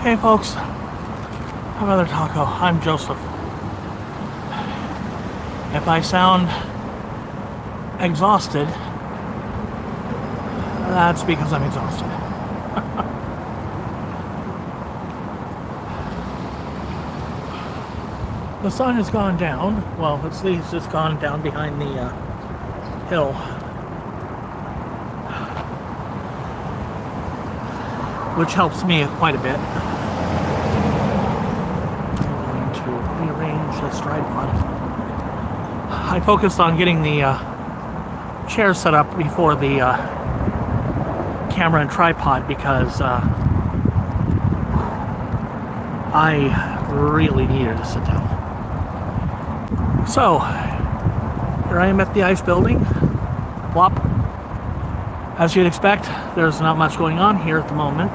Hey folks, have another taco. I'm Joseph. If I sound exhausted, that's because I'm exhausted. The sun has gone down. Well, at least it's gone down behind the hill. Which helps me quite a bit. I'm going to rearrange this tripod. I focused on getting the chair set up before the camera and tripod because I really needed to sit down. So, here I am at the ice building. Whop. As you'd expect, there's not much going on here at the moment.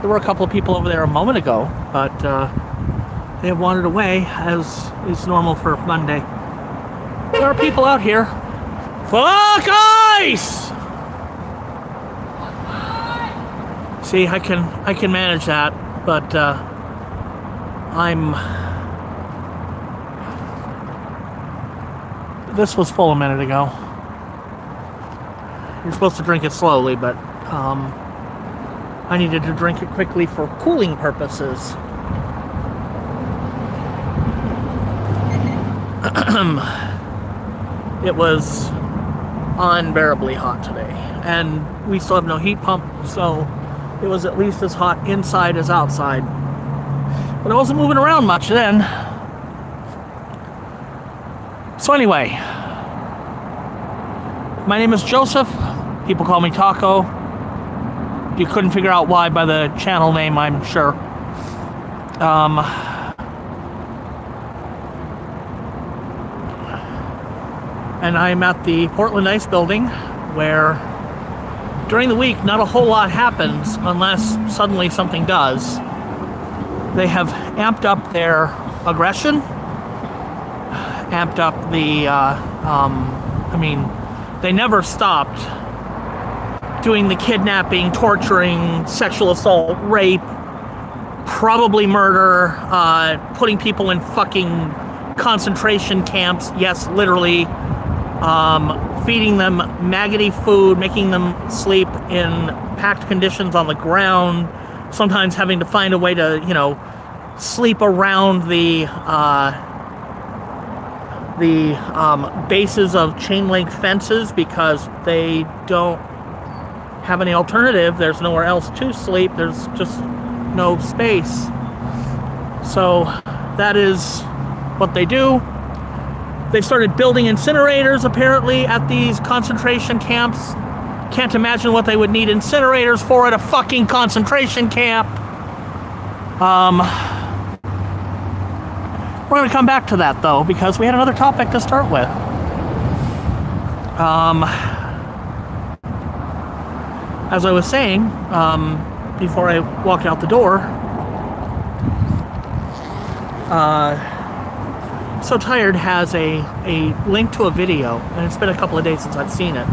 There were a couple of people over there a moment ago, but they have wandered away, as is normal for Monday. There are people out here. Fuck ice! See, I can manage that, but This was full a minute ago. You're supposed to drink it slowly, but I needed to drink it quickly for cooling purposes. It was unbearably hot today, and we still have no heat pump, so it was at least as hot inside as outside. But I wasn't moving around much then. So anyway, my name is Joseph. People call me Taco. You couldn't figure out why by the channel name, I'm sure. And I'm at the Portland Ice Building, where during the week not a whole lot happens unless suddenly something does. They have amped up their aggression, amped up the, they never stopped doing the kidnapping, torturing, sexual assault, rape, probably murder, putting people in fucking concentration camps, yes, literally, feeding them maggoty food, making them sleep in packed conditions on the ground, sometimes having to find a way to, sleep around the bases of chain link fences because they don't have any alternative. There's nowhere else to sleep. There's just no space. So that is what they do. They've started building incinerators apparently at these concentration camps. Can't imagine what they would need incinerators for at a fucking concentration camp. We're going to come back to that though, because we had another topic to start with. As I was saying, before I walked out the door, So Tired has a link to a video, and it's been a couple of days since I've seen it,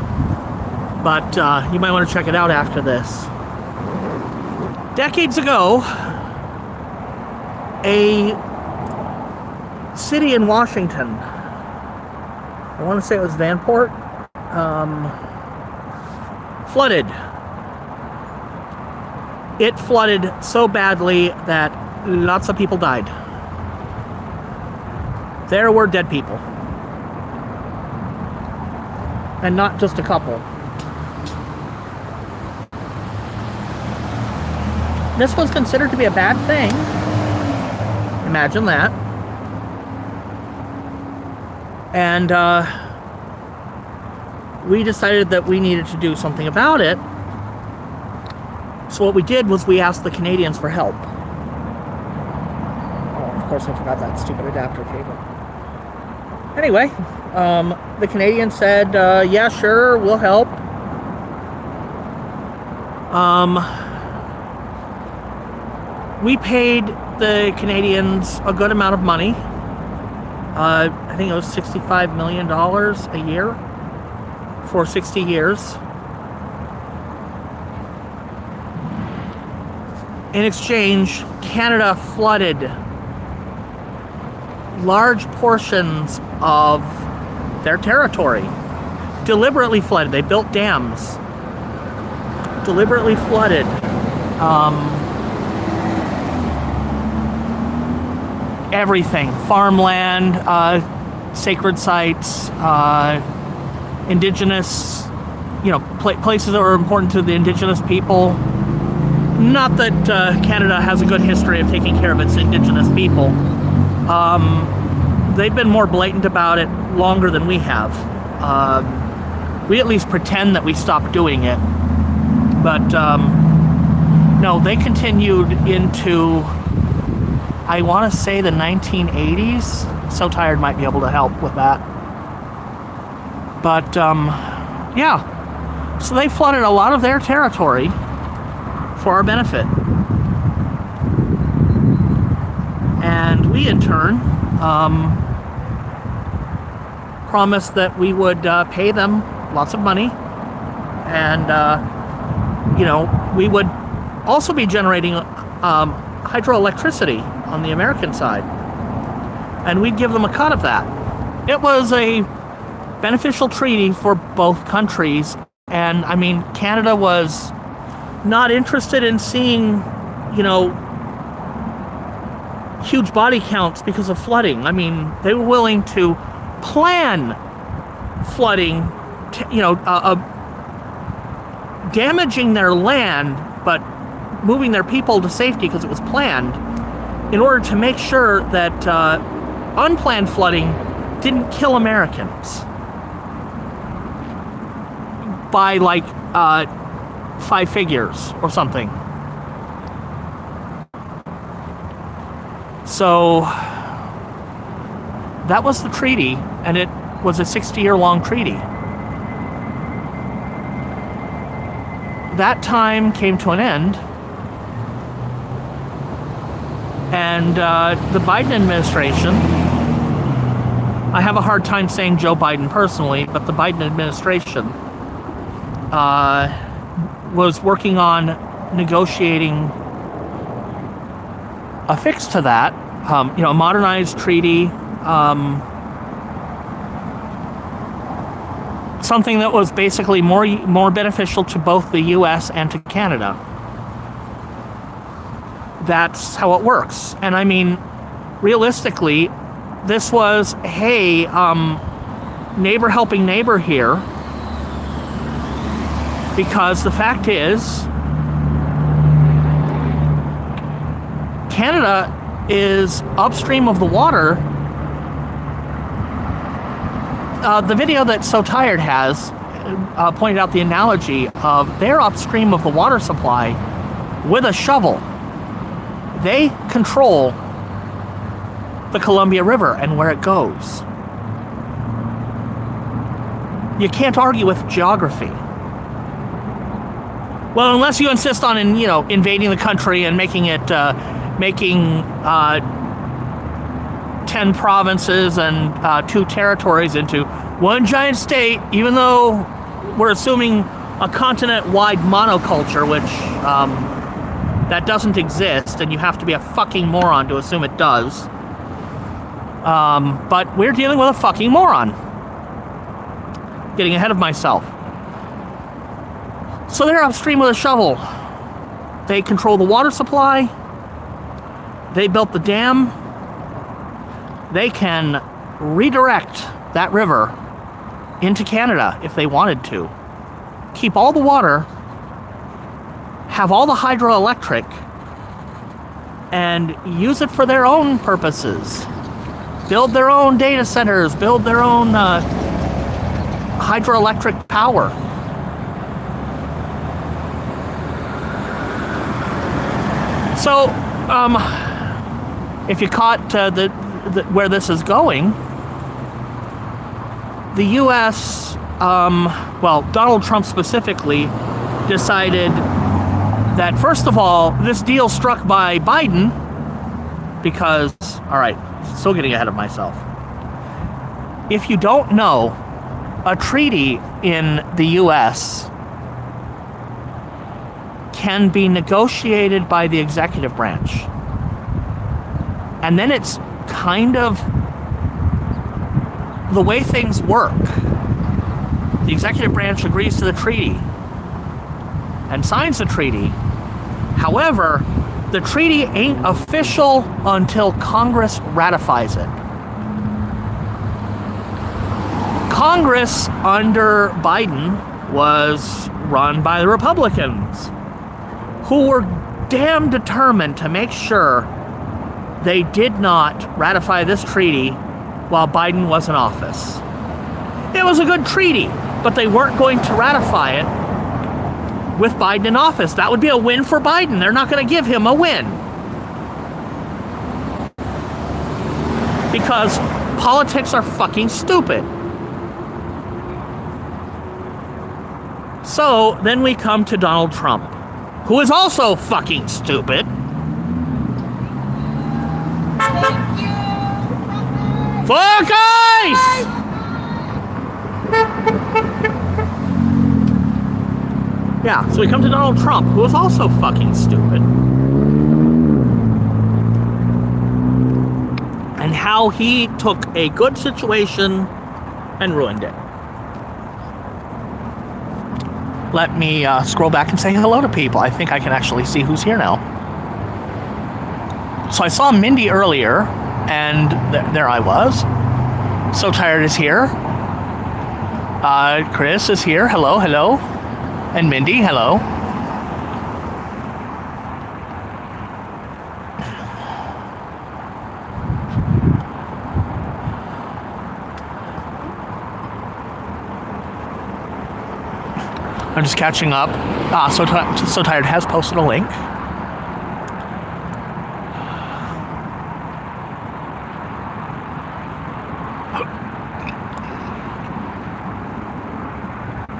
but you might want to check it out after this. Decades ago, a city in Washington, I want to say it was Vanport, flooded. It flooded so badly that lots of people died. There were dead people. And not just a couple. This was considered to be a bad thing. Imagine that. And we decided that we needed to do something about it. So what we did was we asked the Canadians for help. Oh, of course I forgot that stupid adapter cable. Anyway, the Canadians said, yeah, sure, we'll help. We paid the Canadians a good amount of money. I think it was $65 million a year for 60 years. In exchange, Canada flooded large portions of their territory. Deliberately flooded. They built dams. Deliberately flooded. Everything. Farmland, sacred sites, indigenous, places that were important to the indigenous people. Not that Canada has a good history of taking care of its indigenous people. They've been more blatant about it longer than we have. We at least pretend that we stopped doing it. But no, they continued into, I want to say, the 1980s. So Tired might be able to help with that. But yeah, so they flooded a lot of their territory for our benefit. And we, in turn, promised that we would pay them lots of money. And, we would also be generating hydroelectricity on the American side. And we'd give them a cut of that. It was a beneficial treaty for both countries. And, Canada was not interested in seeing, huge body counts because of flooding. They were willing to plan flooding, damaging their land, but moving their people to safety because it was planned, in order to make sure that unplanned flooding didn't kill Americans by 5 figures or something. So that was the treaty, and it was a 60-year-long treaty. That time came to an end, and the Biden administration, I have a hard time saying Joe Biden personally, but the Biden administration was working on negotiating a fix to that, a modernized treaty, something that was basically more beneficial to both the U.S. and to Canada. That's how it works. And realistically, this was, hey, neighbor helping neighbor here, because the fact is, Canada is upstream of the water. The video that So Tired has pointed out the analogy of they're upstream of the water supply with a shovel. They control the Columbia River and where it goes. You can't argue with geography. Well, unless you insist on, invading the country and making 10 provinces and 2 territories into one giant state, even though we're assuming a continent-wide monoculture, which that doesn't exist, and you have to be a fucking moron to assume it does. But we're dealing with a fucking moron. Getting ahead of myself. So they're upstream with a shovel. They control the water supply. They built the dam. They can redirect that river into Canada if they wanted to. Keep all the water, have all the hydroelectric, and use it for their own purposes. Build their own data centers, build their own hydroelectric power. So, if you caught where this is going, the U.S., Donald Trump specifically, decided that, first of all, this deal struck by Biden, because, all right, still getting ahead of myself. If you don't know, a treaty in the U.S. can be negotiated by the executive branch. And then it's kind of the way things work. The executive branch agrees to the treaty and signs the treaty. However, the treaty ain't official until Congress ratifies it. Congress under Biden was run by the Republicans, who were damn determined to make sure they did not ratify this treaty while Biden was in office. It was a good treaty, but they weren't going to ratify it with Biden in office. That would be a win for Biden. They're not going to give him a win. Because politics are fucking stupid. So then we come to Donald Trump, who is also fucking stupid. Thank you. Fuck ice! Yeah, so we come to Donald Trump, who is also fucking stupid. And how he took a good situation and ruined it. Let me scroll back and say hello to people. I think I can actually see who's here now. So I saw Mindy earlier, and there I was. So Tired is here. Chris is here. Hello, hello. And Mindy, hello. I'm just catching up. So Tired has posted a link.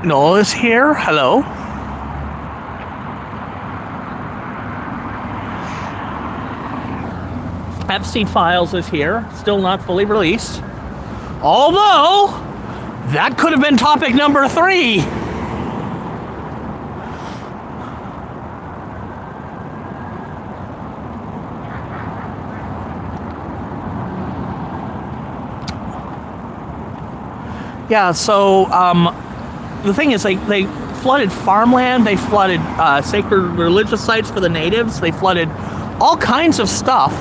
Noel is here. Hello. Epstein Files is here. Still not fully released. Although, that could have been topic number 3. Yeah, so, the thing is, they flooded farmland, they flooded sacred religious sites for the natives, they flooded all kinds of stuff.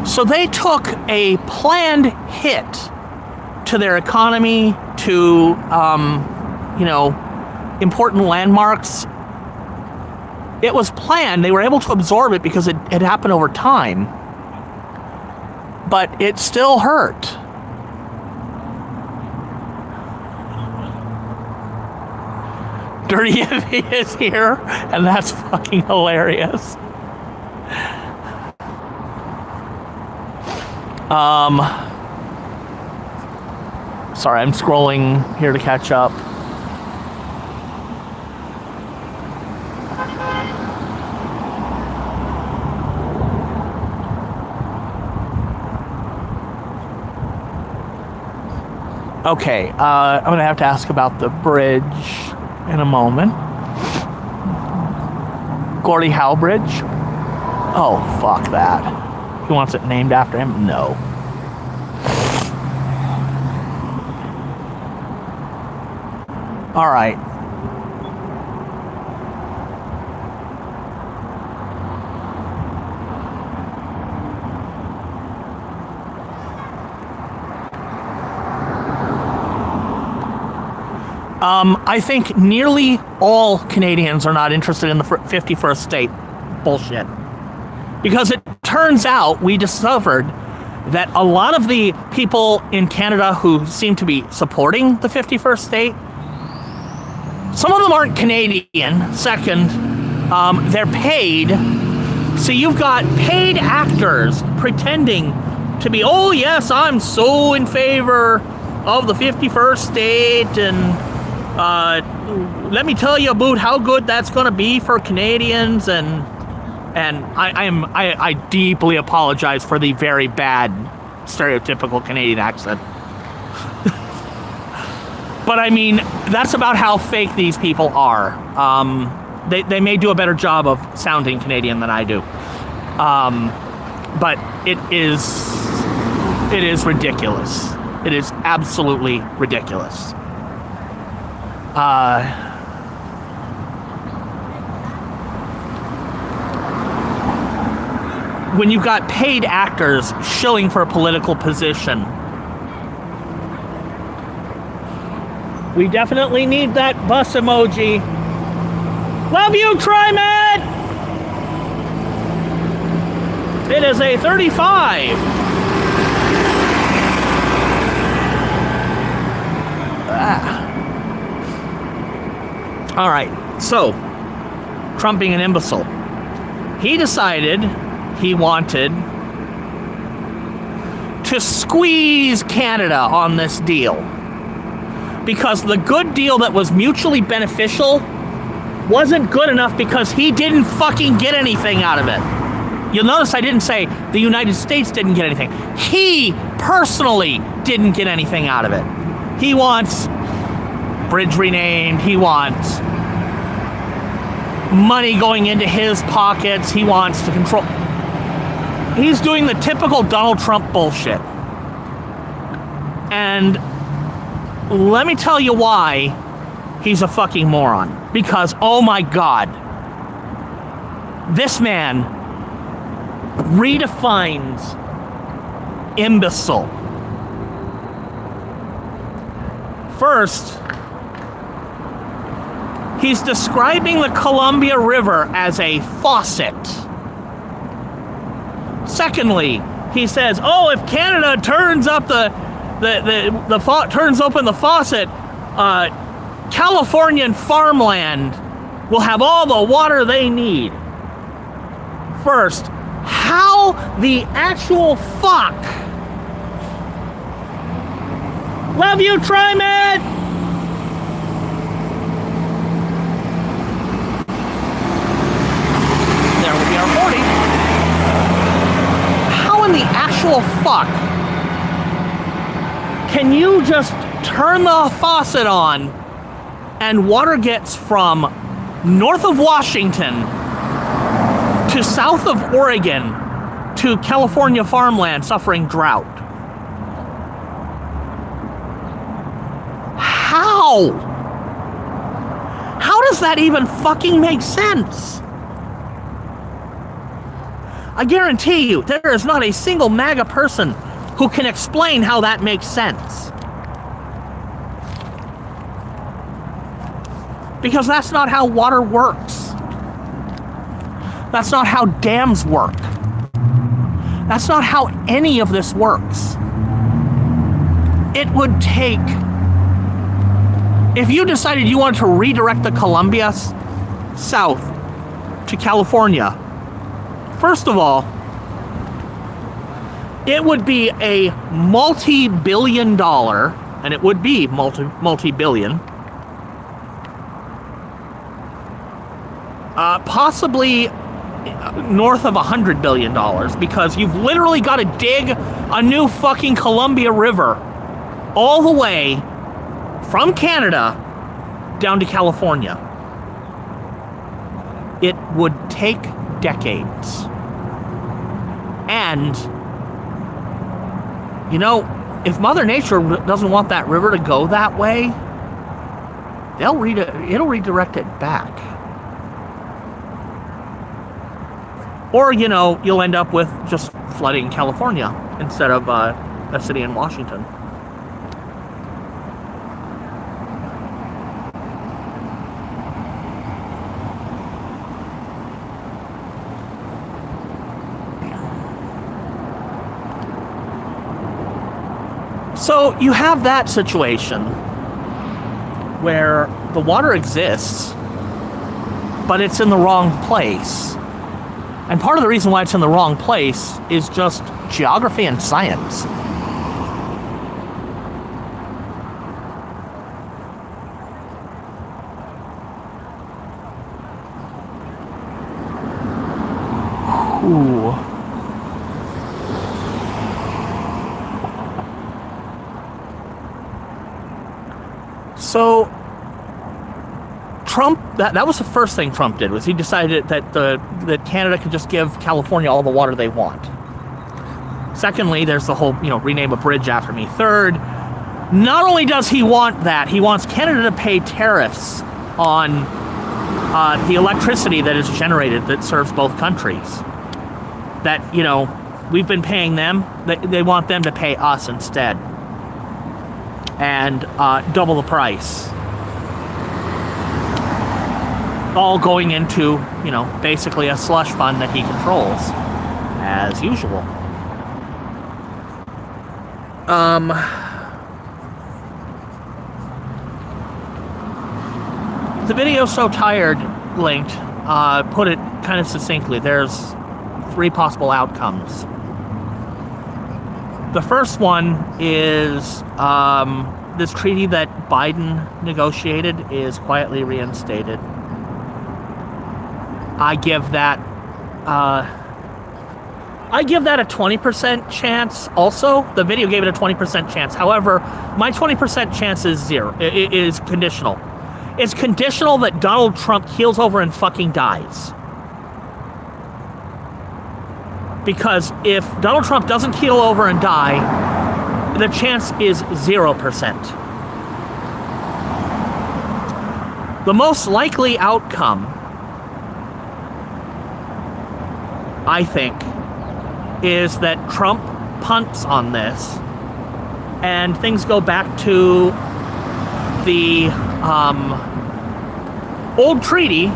So they took a planned hit to their economy, to, important landmarks. It was planned. They were able to absorb it because it happened over time. But it still hurt. Dirty Evie is here, and that's fucking hilarious. Sorry, I'm scrolling here to catch up. Okay, I'm gonna have to ask about the bridge in a moment. Gordie Howe Bridge? Oh, fuck that. He wants it named after him? No. All right. I think nearly all Canadians are not interested in the 51st state bullshit. Because it turns out we discovered that a lot of the people in Canada who seem to be supporting the 51st state, some of them aren't Canadian. Second, they're paid. So you've got paid actors pretending to be, oh yes, I'm so in favor of the 51st state, and let me tell you about how good that's going to be for Canadians, and I deeply apologize for the very bad stereotypical Canadian accent. But I mean, that's about how fake these people are. They may do a better job of sounding Canadian than I do. But it is ridiculous. It is absolutely ridiculous. When you've got paid actors shilling for a political position, we definitely need that bus emoji. Love you, TriMet! It is a 35. All right, so Trump being an imbecile, he decided he wanted to squeeze Canada on this deal because the good deal that was mutually beneficial wasn't good enough because he didn't fucking get anything out of it. You'll notice I didn't say the United States didn't get anything. He personally didn't get anything out of it. He wants bridge renamed. He wants money going into his pockets. He wants to control. He's doing the typical Donald Trump bullshit. And let me tell you why he's a fucking moron. Because, oh my God, this man redefines imbecile. First, he's describing the Columbia River as a faucet. Secondly, he says, "Oh, if Canada turns up turns open the faucet, Californian farmland will have all the water they need." First, how the actual fuck? Love you, TriMet! There will be our 40. How in the actual fuck can you just turn the faucet on and water gets from north of Washington to south of Oregon to California farmland suffering drought? How? How does that even fucking make sense? I guarantee you, there is not a single MAGA person who can explain how that makes sense. Because that's not how water works. That's not how dams work. That's not how any of this works. It would take... If you decided you wanted to redirect the Columbia south to California, first of all, it would be a multi-billion dollar, and it would be multi-billion, possibly north of $100 billion, because you've literally got to dig a new fucking Columbia River all the way from Canada down to California. It would take decades. And, you know, if Mother Nature doesn't want that river to go that way, it'll redirect it back. Or, you know, you'll end up with just flooding California instead of a city in Washington. So you have that situation where the water exists, but it's in the wrong place. And part of the reason why it's in the wrong place is just geography and science. Ooh. So, Trump, that was the first thing Trump did, was he decided that Canada could just give California all the water they want. Secondly, there's the whole, rename a bridge after me. Third, not only does he want that, he wants Canada to pay tariffs on the electricity that is generated that serves both countries. That, we've been paying them, they want them to pay us instead. And double the price. All going into, basically a slush fund that he controls, as usual. The video So Tired linked put it kind of succinctly. There's 3 possible outcomes. The first one is this treaty that Biden negotiated is quietly reinstated. I give that a 20% chance. Also, the video gave it a 20% chance. However, my 20% chance is zero. It is conditional. It's conditional that Donald Trump keels over and fucking dies. Because if Donald Trump doesn't keel over and die, the chance is 0%. The most likely outcome, I think, is that Trump punts on this and things go back to the old treaty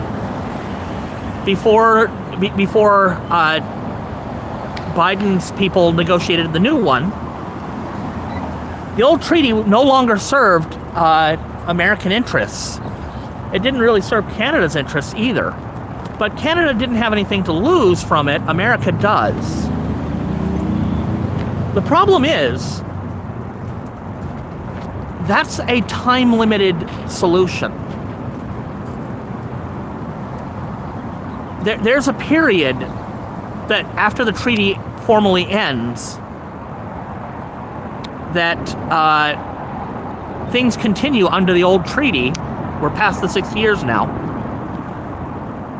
before Biden's people negotiated the new one. The old treaty no longer served American interests. It didn't really serve Canada's interests either. But Canada didn't have anything to lose from it. America does. The problem is, that's a time-limited solution. There's a period that after the treaty formally ends, that things continue under the old treaty. We're past the 6 years now.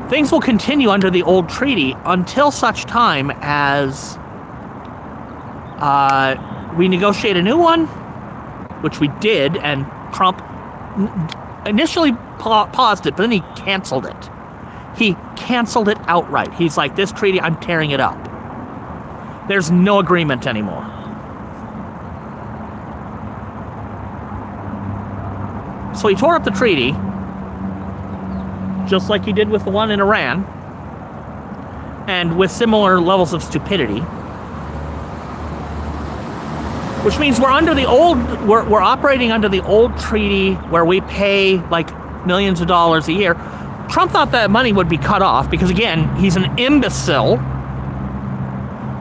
Things will continue under the old treaty until such time as we negotiate a new one, which we did, and Trump initially paused it, but then he canceled it. He canceled it outright. He's like, this treaty, I'm tearing it up. There's no agreement anymore. So he tore up the treaty, just like he did with the one in Iran, and with similar levels of stupidity. Which means we're operating under the old treaty where we pay like millions of dollars a year. Trump thought that money would be cut off because, again, he's an imbecile.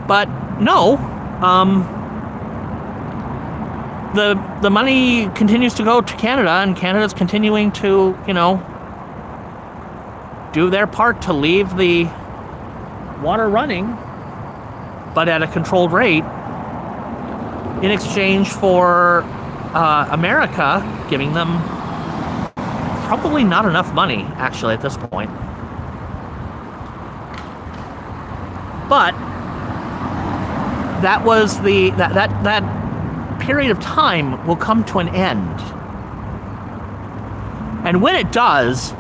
But no, the money continues to go to Canada, and Canada's continuing to, do their part to leave the water running, but at a controlled rate, in exchange for America giving them probably not enough money, actually, at this point. But that was that period of time will come to an end. And when it does,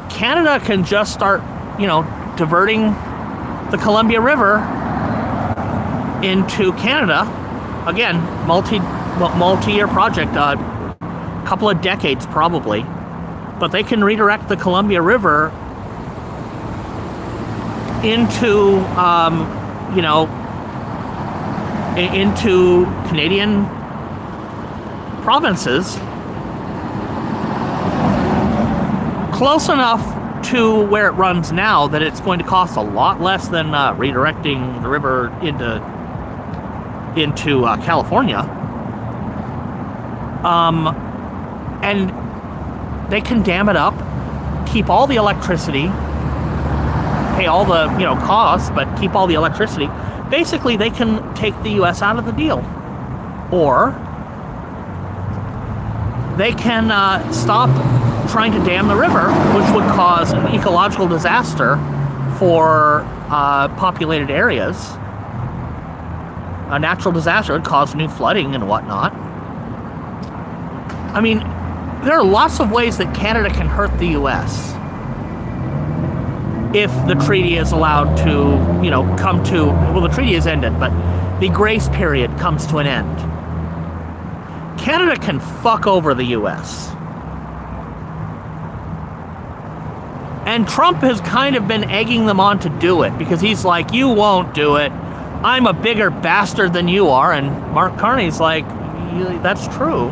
Canada can just start, diverting the Columbia River into Canada. Again, multi-year project, a couple of decades probably. But they can redirect the Columbia River into, into Canadian provinces, close enough to where it runs now that it's going to cost a lot less than redirecting the river into California. And they can dam it up, keep all the electricity, pay all the costs, but keep all the electricity. Basically, they can take the U.S. out of the deal. Or they can stop trying to dam the river, which would cause an ecological disaster for populated areas. A natural disaster would cause new flooding and whatnot. I mean, there are lots of ways that Canada can hurt the U.S. if the treaty is allowed to, come to, well, the treaty is ended, but the grace period comes to an end. Canada can fuck over the U.S. And Trump has kind of been egging them on to do it, because he's like, you won't do it. I'm a bigger bastard than you are. And Mark Carney's like, that's true.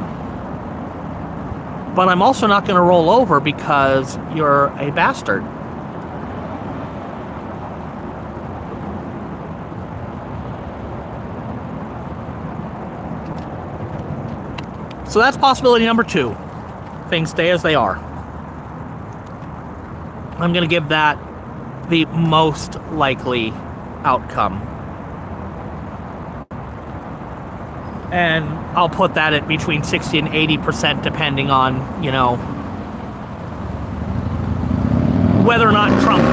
But I'm also not going to roll over because you're a bastard. So that's possibility number 2. Things stay as they are. I'm going to give that the most likely outcome. And I'll put that at between 60 and 80% depending on, whether or not Trump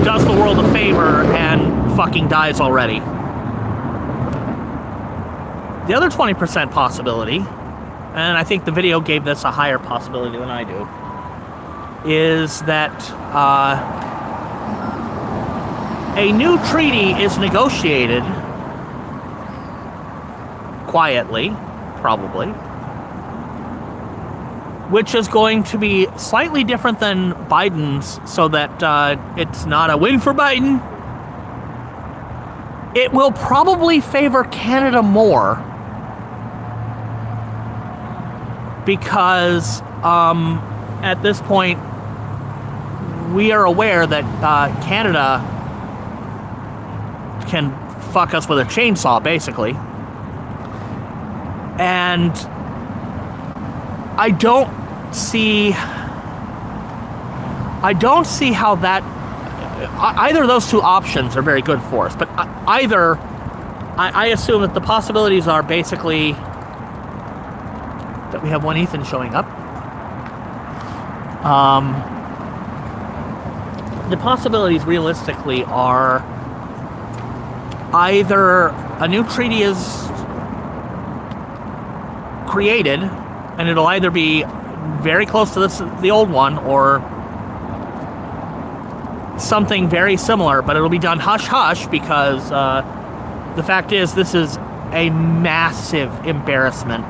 does the world a favor and fucking dies already. The other 20% possibility, and I think the video gave this a higher possibility than I do, is that a new treaty is negotiated quietly, probably, which is going to be slightly different than Biden's, so that it's not a win for Biden. It will probably favor Canada more because at this point we are aware that Canada can fuck us with a chainsaw, basically. And I don't see how that either of those two options are very good for us. But either I assume that the possibilities are basically that we have one Ethan showing up. The possibilities realistically are either a new treaty is created, and it'll either be very close to the old one, or something very similar, but it'll be done hush-hush, because the fact is this is a massive embarrassment.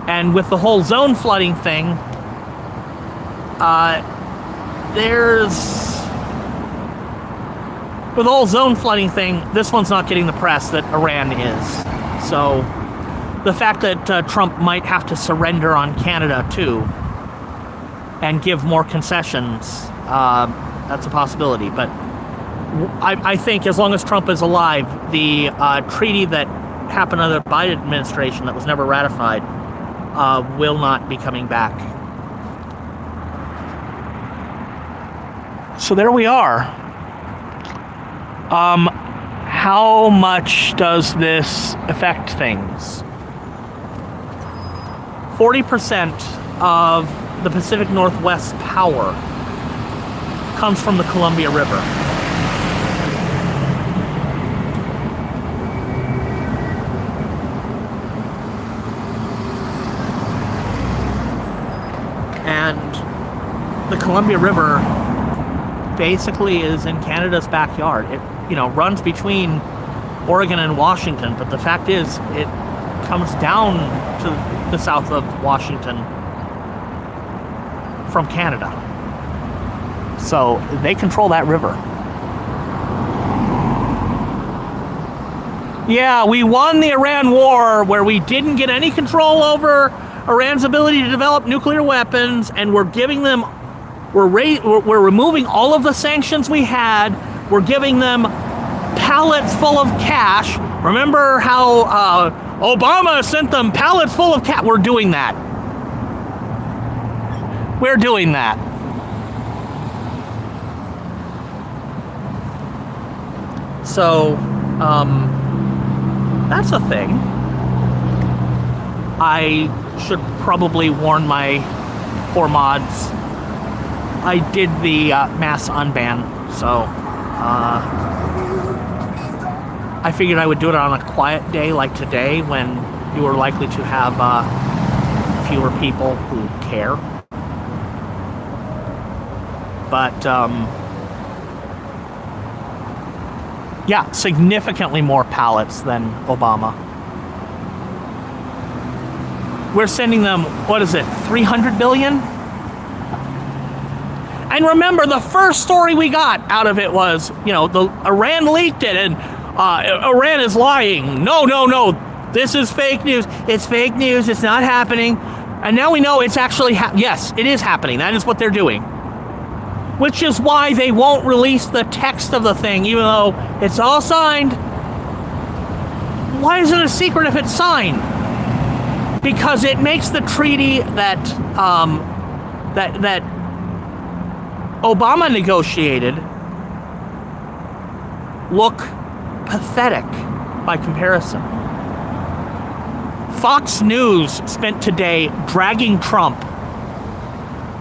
And with the whole zone flooding thing, with the whole zone flooding thing, this one's not getting the press that Iran is. So the fact that Trump might have to surrender on Canada too and give more concessions, that's a possibility. But I think as long as Trump is alive, the treaty that happened under the Biden administration that was never ratified will not be coming back. So there we are. How much does this affect things? 40% of the Pacific Northwest power comes from the Columbia River. And the Columbia River basically is in Canada's backyard. It, runs between Oregon and Washington, but the fact is it comes down to the south of Washington from Canada. So they control that river. Yeah, we won the Iran war where we didn't get any control over Iran's ability to develop nuclear weapons, and we're giving them, we're removing all of the sanctions we had. We're giving them pallets full of cash. Remember how Obama sent them pallets full of cash? We're doing that. We're doing that. So, that's a thing. I should probably warn my poor mods. I did the mass unban, so I figured I would do it on a quiet day like today when you are likely to have fewer people who care. But yeah, significantly more pallets than Obama. We're sending them, what is it, 300 billion? And remember, the first story we got out of it was, you know, Iran leaked it, and Iran is lying. No, this is fake news. It's fake news. It's not happening. And now we know it's actually, yes, it is happening. That is what they're doing. Which is why they won't release the text of the thing, even though it's all signed. Why is it a secret if it's signed? Because it makes the treaty that that Obama negotiated look pathetic by comparison. Fox News spent today dragging Trump.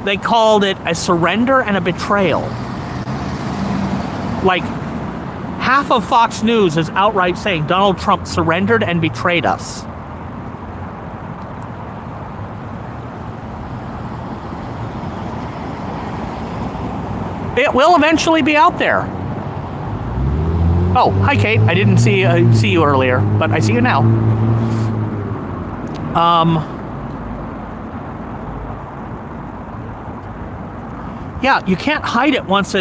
They called it a surrender and a betrayal. Like, half of Fox News is outright saying Donald Trump surrendered and betrayed us. It will eventually be out there. Oh, hi Kate. I didn't see you earlier, but I see you now. Yeah, you can't hide it once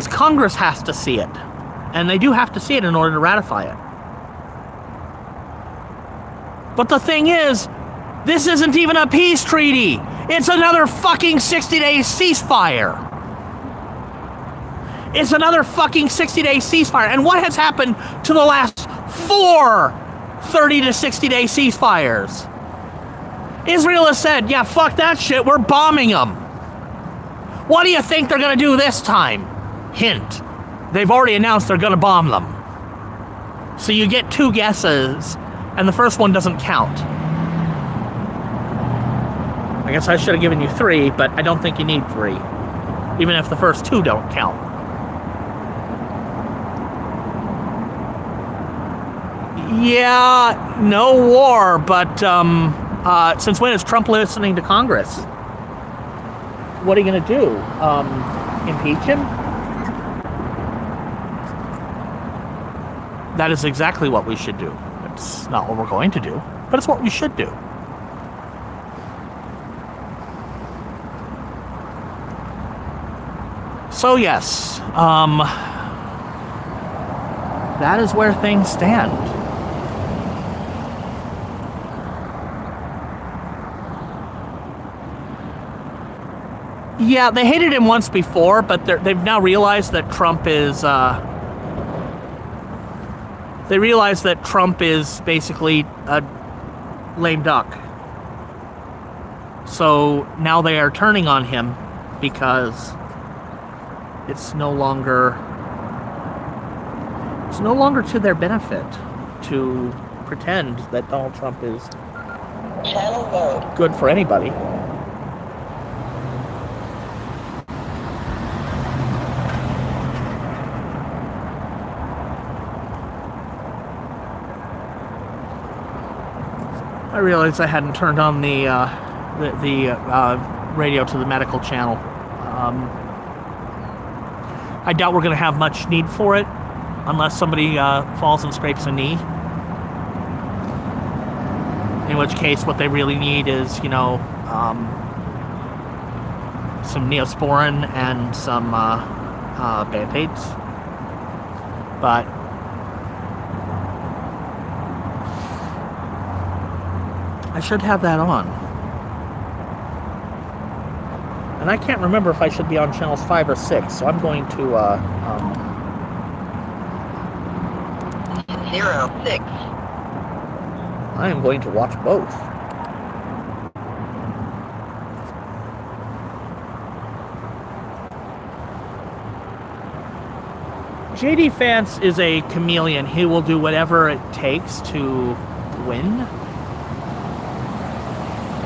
Congress has to see it, and they do have to see it in order to ratify it. But the thing is, this isn't even a peace treaty. It's another fucking 60-day ceasefire. It's another fucking 60-day ceasefire. And what has happened to the last 4 30 to 60-day ceasefires? Israel has said, yeah, fuck that shit, we're bombing them. What do you think they're going to do this time? Hint, they've already announced they're going to bomb them. So you get 2 guesses, and the first one doesn't count. I guess I should have given you 3, but I don't think you need 3, even if the first 2 don't count. Yeah, no war, but since when is Trump listening to Congress? What are you going to do? Impeach him? That is exactly what we should do. It's not what we're going to do, but it's what we should do. So yes, that is where things stand. Yeah, they hated him once before, but they've now realized that Trump is. They realize that Trump is basically a lame duck. So now they are turning on him because it's no longer to their benefit to pretend that Donald Trump is good for anybody. I realized I hadn't turned on the radio to the medical channel. I doubt we're going to have much need for it unless somebody falls and scrapes a knee. In which case, what they really need is, you know, some Neosporin and some Band-Aids. But I should have that on. And I can't remember if I should be on channels 5 or 6, so I'm going to 06. I am going to watch both. JD Vance is a chameleon. He will do whatever it takes to win.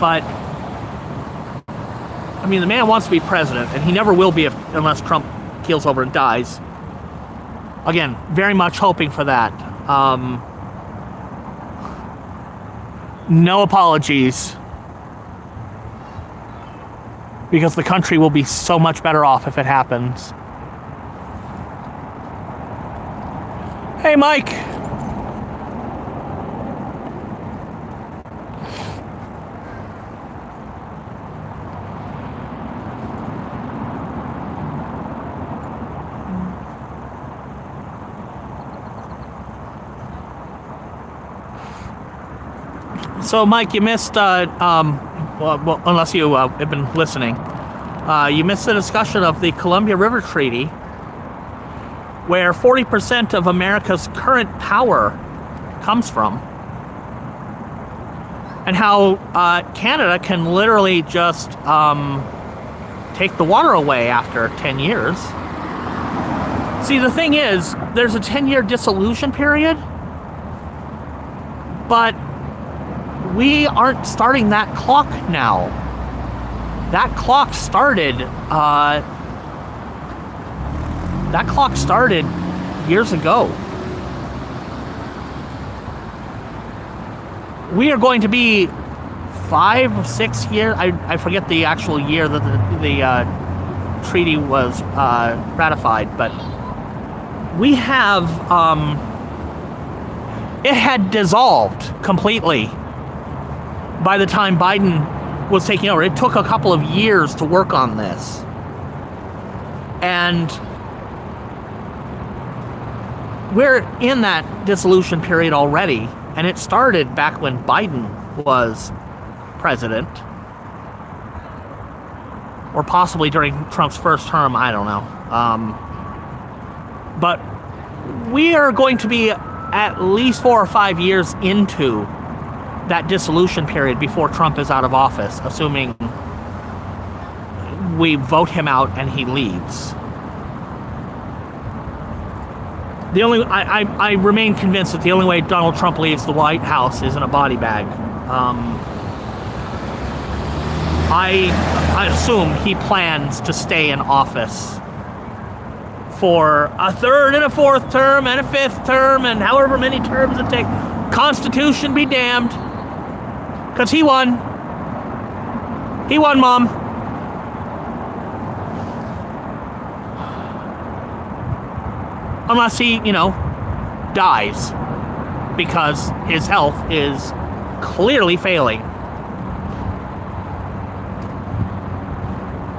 But, I mean, the man wants to be president, and he never will be unless Trump keels over and dies. Again, very much hoping for that. No apologies. Because the country will be so much better off if it happens. Hey, Mike. So, Mike, you missed, well, unless you have been listening, you missed the discussion of the Columbia River Treaty, where 40% of America's current power comes from, and how Canada can literally just take the water away after 10 years. See, the thing is, there's a 10-year dissolution period, but we aren't starting that clock now. That clock started years ago. We are going to be 5 or 6 years. I forget the actual year that the treaty was ratified, but we have it had dissolved completely by the time Biden was taking over. It took a couple of years to work on this. And we're in that dissolution period already, and it started back when Biden was president, or possibly during Trump's first term, I don't know. But we are going to be at least 4 or 5 years into that dissolution period before Trump is out of office, assuming we vote him out and he leaves. I remain convinced that the only way Donald Trump leaves the White House is in a body bag. I assume he plans to stay in office for a third and a fourth term and a fifth term and however many terms it takes. Constitution be damned. Because he won. He won, Mom. Unless he, dies. Because his health is clearly failing.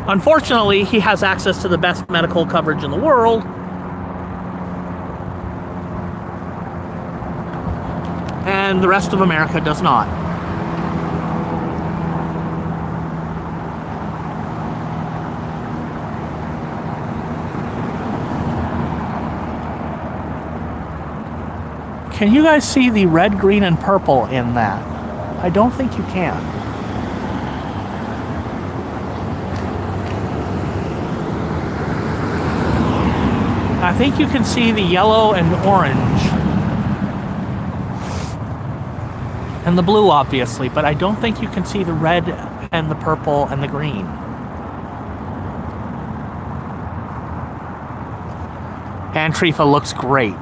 Unfortunately, he has access to the best medical coverage in the world. And the rest of America does not. Can you guys see the red, green, and purple in that? I don't think you can. I think you can see the yellow and orange. And the blue, obviously, but I don't think you can see the red and the purple and the green. Antifa looks great.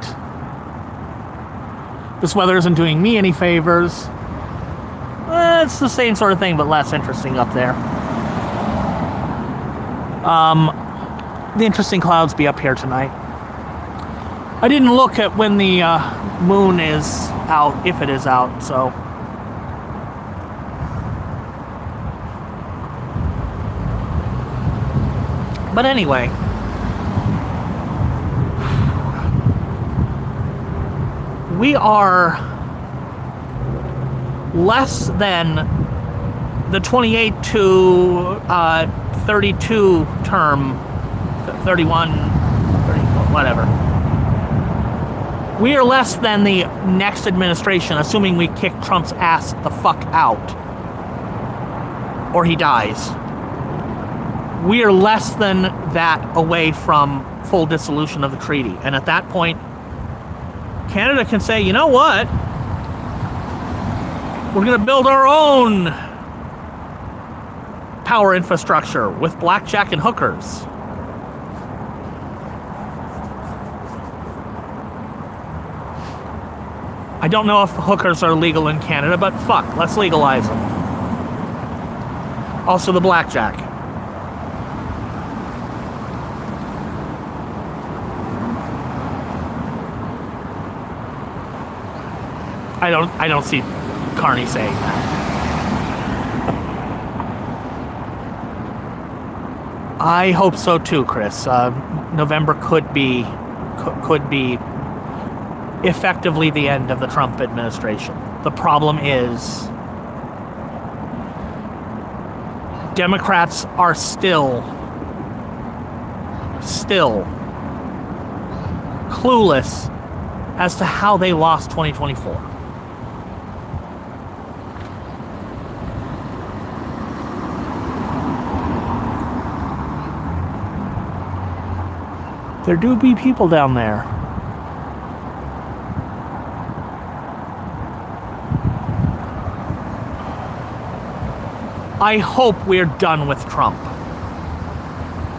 This weather isn't doing me any favors. It's the same sort of thing, but less interesting up there. The interesting clouds be up here tonight. I didn't look at when the moon is out, if it is out, so. But anyway. We are less than the 28 to 32 term, 31, 30, whatever. We are less than the next administration, assuming we kick Trump's ass the fuck out, or he dies. we are less than that away from full dissolution of the treaty. And at that point, Canada can say, you know what? We're going to build our own power infrastructure with blackjack and hookers. I don't know if hookers are legal in Canada, but fuck, let's legalize them. Also the blackjack. I don't see Carney saying that. I hope so too, Chris. November could be effectively the end of the Trump administration. The problem is Democrats are still clueless as to how they lost 2024. There do be people down there. I hope we're done with Trump.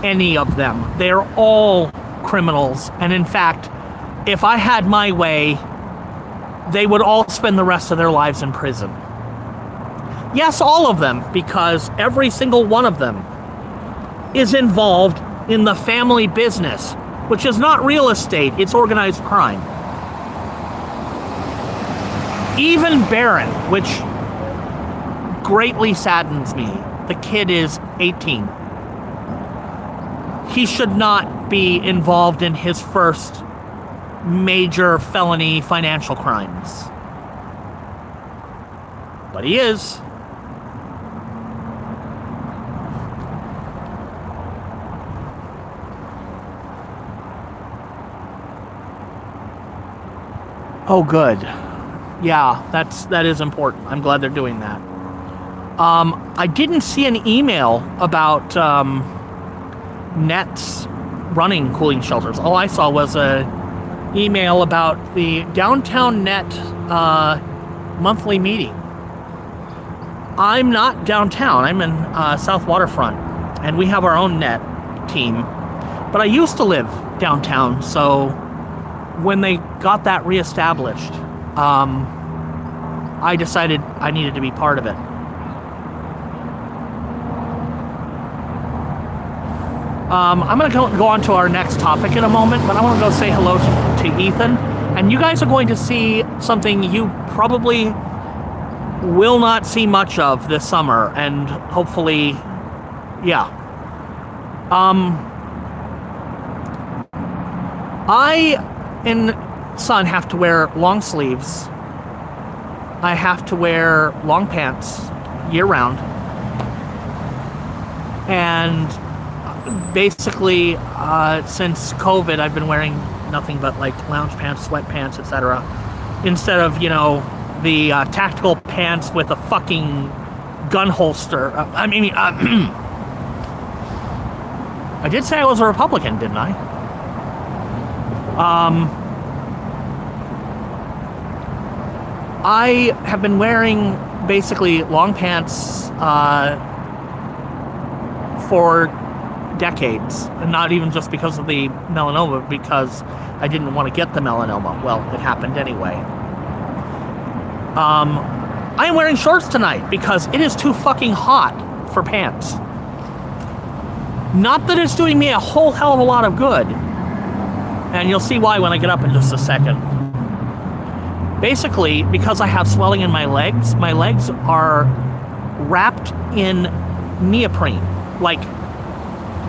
Any of them. They're all criminals. And in fact, if I had my way, they would all spend the rest of their lives in prison. Yes, all of them, because every single one of them is involved in the family business, which is not real estate, it's organized crime. Even Barron, which greatly saddens me. The kid is 18. He should not be involved in his first major felony financial crimes. But he is. Oh, good. Yeah, that is important. I'm glad they're doing that. I didn't see an email about Net's running cooling shelters. All I saw was an email about the Downtown Net monthly meeting. I'm not downtown. I'm in South Waterfront, and we have our own Net team. But I used to live downtown, so when they got that reestablished, I decided I needed to be part of it. I'm going to go on to our next topic in a moment, but I want to go say hello to Ethan. And you guys are going to see something you probably will not see much of this summer, and hopefully, yeah. I and son have to wear long sleeves. I have to wear long pants year-round. And basically, since COVID, I've been wearing nothing but like lounge pants, sweatpants, etc. Instead of, the tactical pants with a fucking gun holster. I did say I was a Republican, didn't I? I have been wearing basically long pants for decades, and not even just because of the melanoma, because I didn't want to get the melanoma. Well, it happened anyway. I am wearing shorts tonight because it is too fucking hot for pants. Not that it's doing me a whole hell of a lot of good, and you'll see why when I get up in just a second. Basically, because I have swelling in my legs are wrapped in neoprene. Like,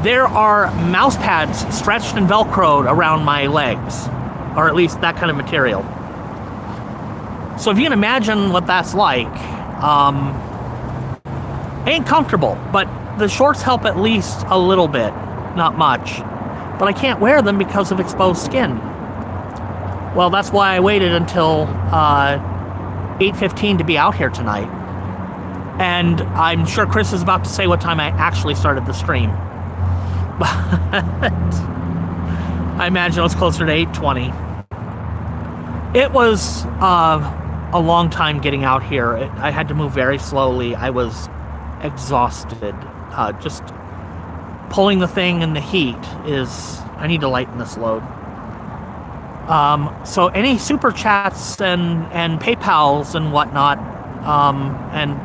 there are mouse pads stretched and velcroed around my legs, or at least that kind of material. So if you can imagine what that's like, ain't comfortable, but the shorts help at least a little bit, not much. But I can't wear them because of exposed skin. Well, that's why I waited until 8:15 to be out here tonight. And I'm sure Chris is about to say what time I actually started the stream. I imagine it was closer to 8:20. It was a long time getting out here. I had to move very slowly. I was exhausted. Just pulling the thing in the heat is... I need to lighten this load. So any super chats and PayPals and whatnot, and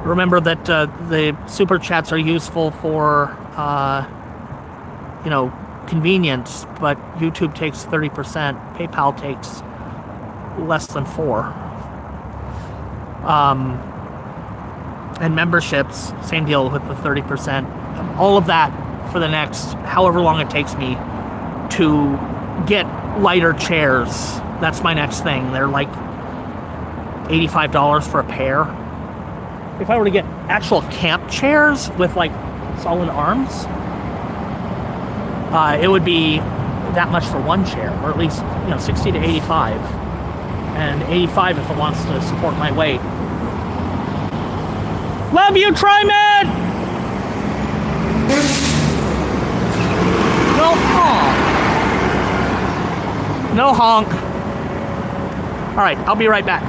remember that the super chats are useful for, convenience, but YouTube takes 30%. PayPal takes less than 4%. And memberships, same deal with the 30%. All of that for the next however long it takes me to get lighter chairs. That's my next thing. They're like $85 for a pair. If I were to get actual camp chairs with like solid arms, it would be that much for one chair, or at least 60 to 85, and 85 if it wants to support my weight. Love you, Trimed! No honk. No honk. All right, I'll be right back.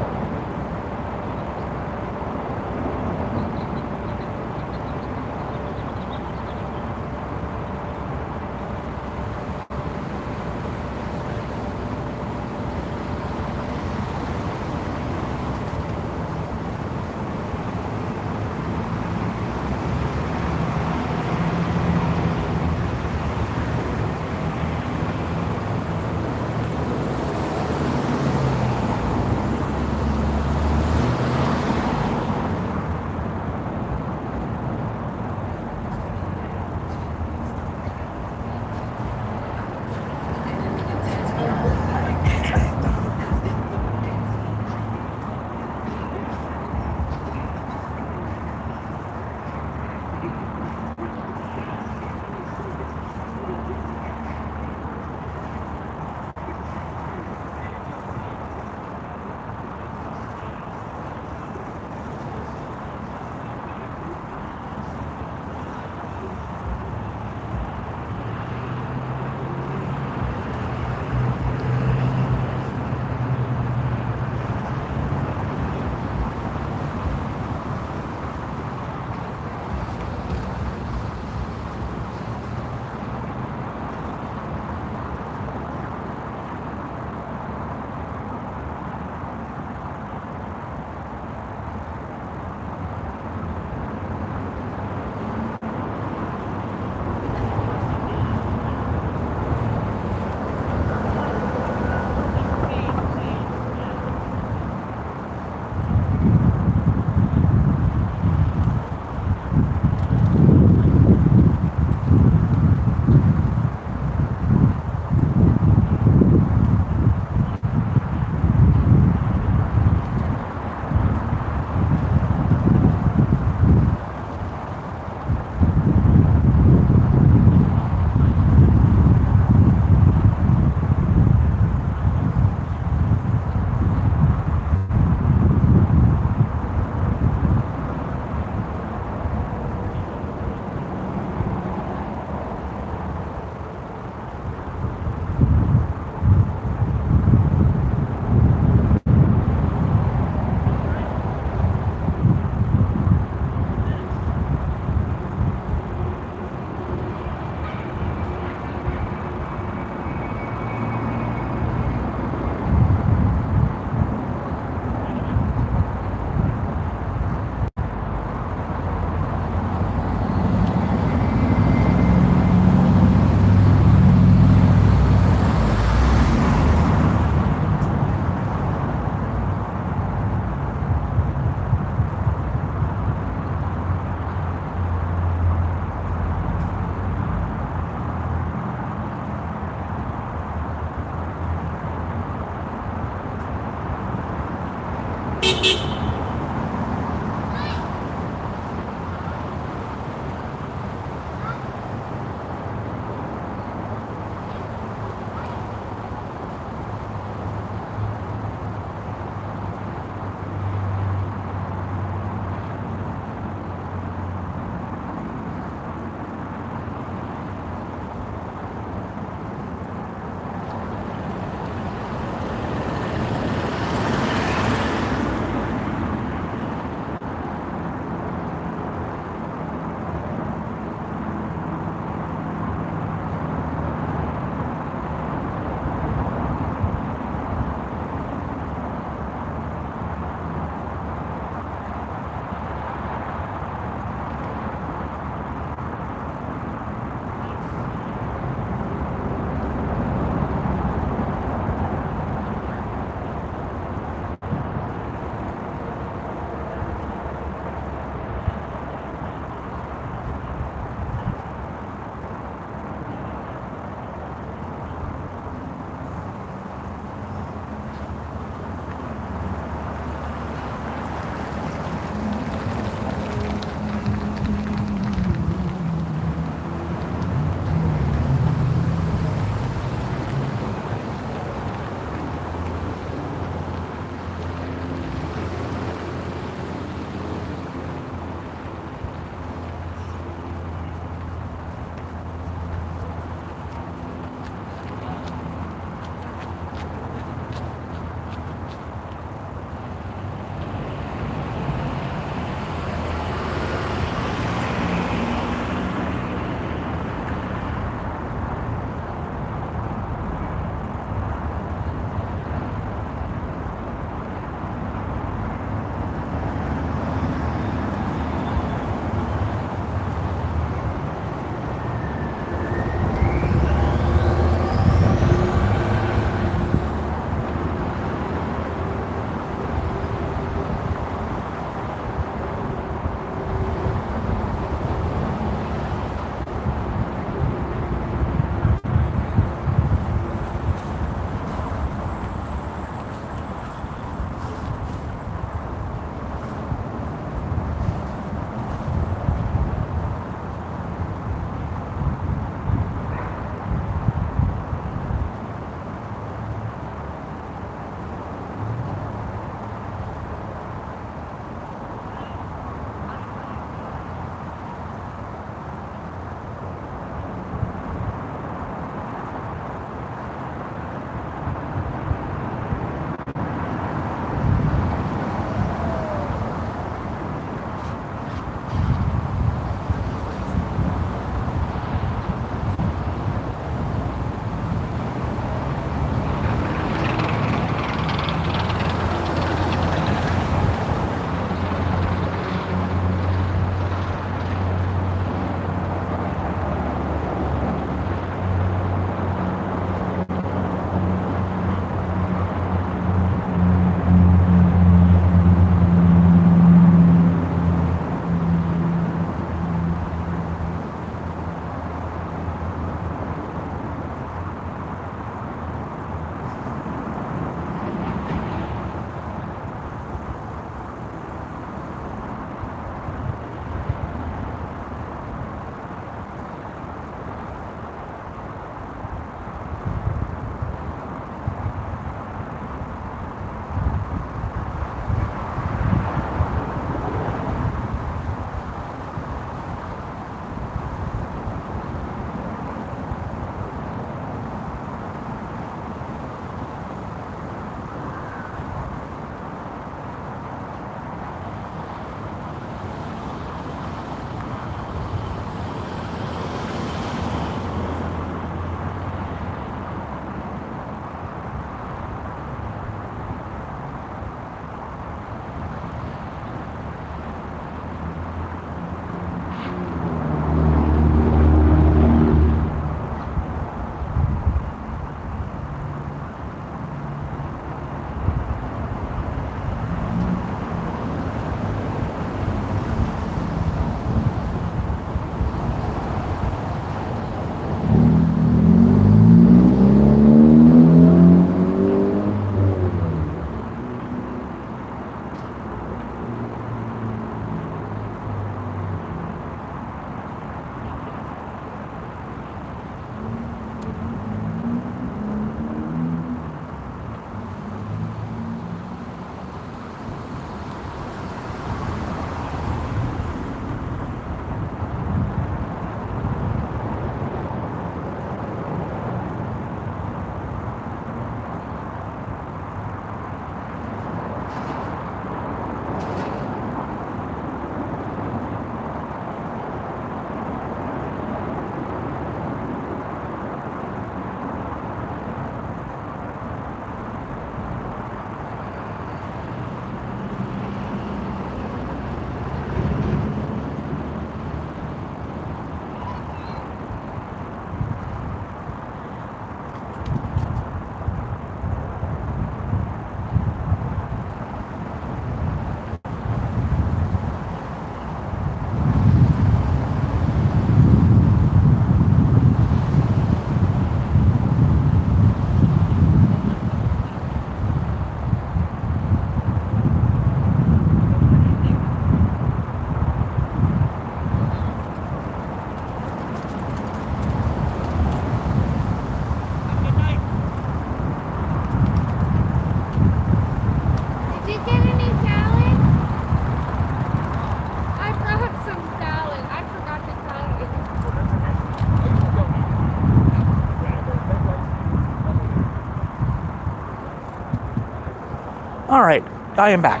I am back.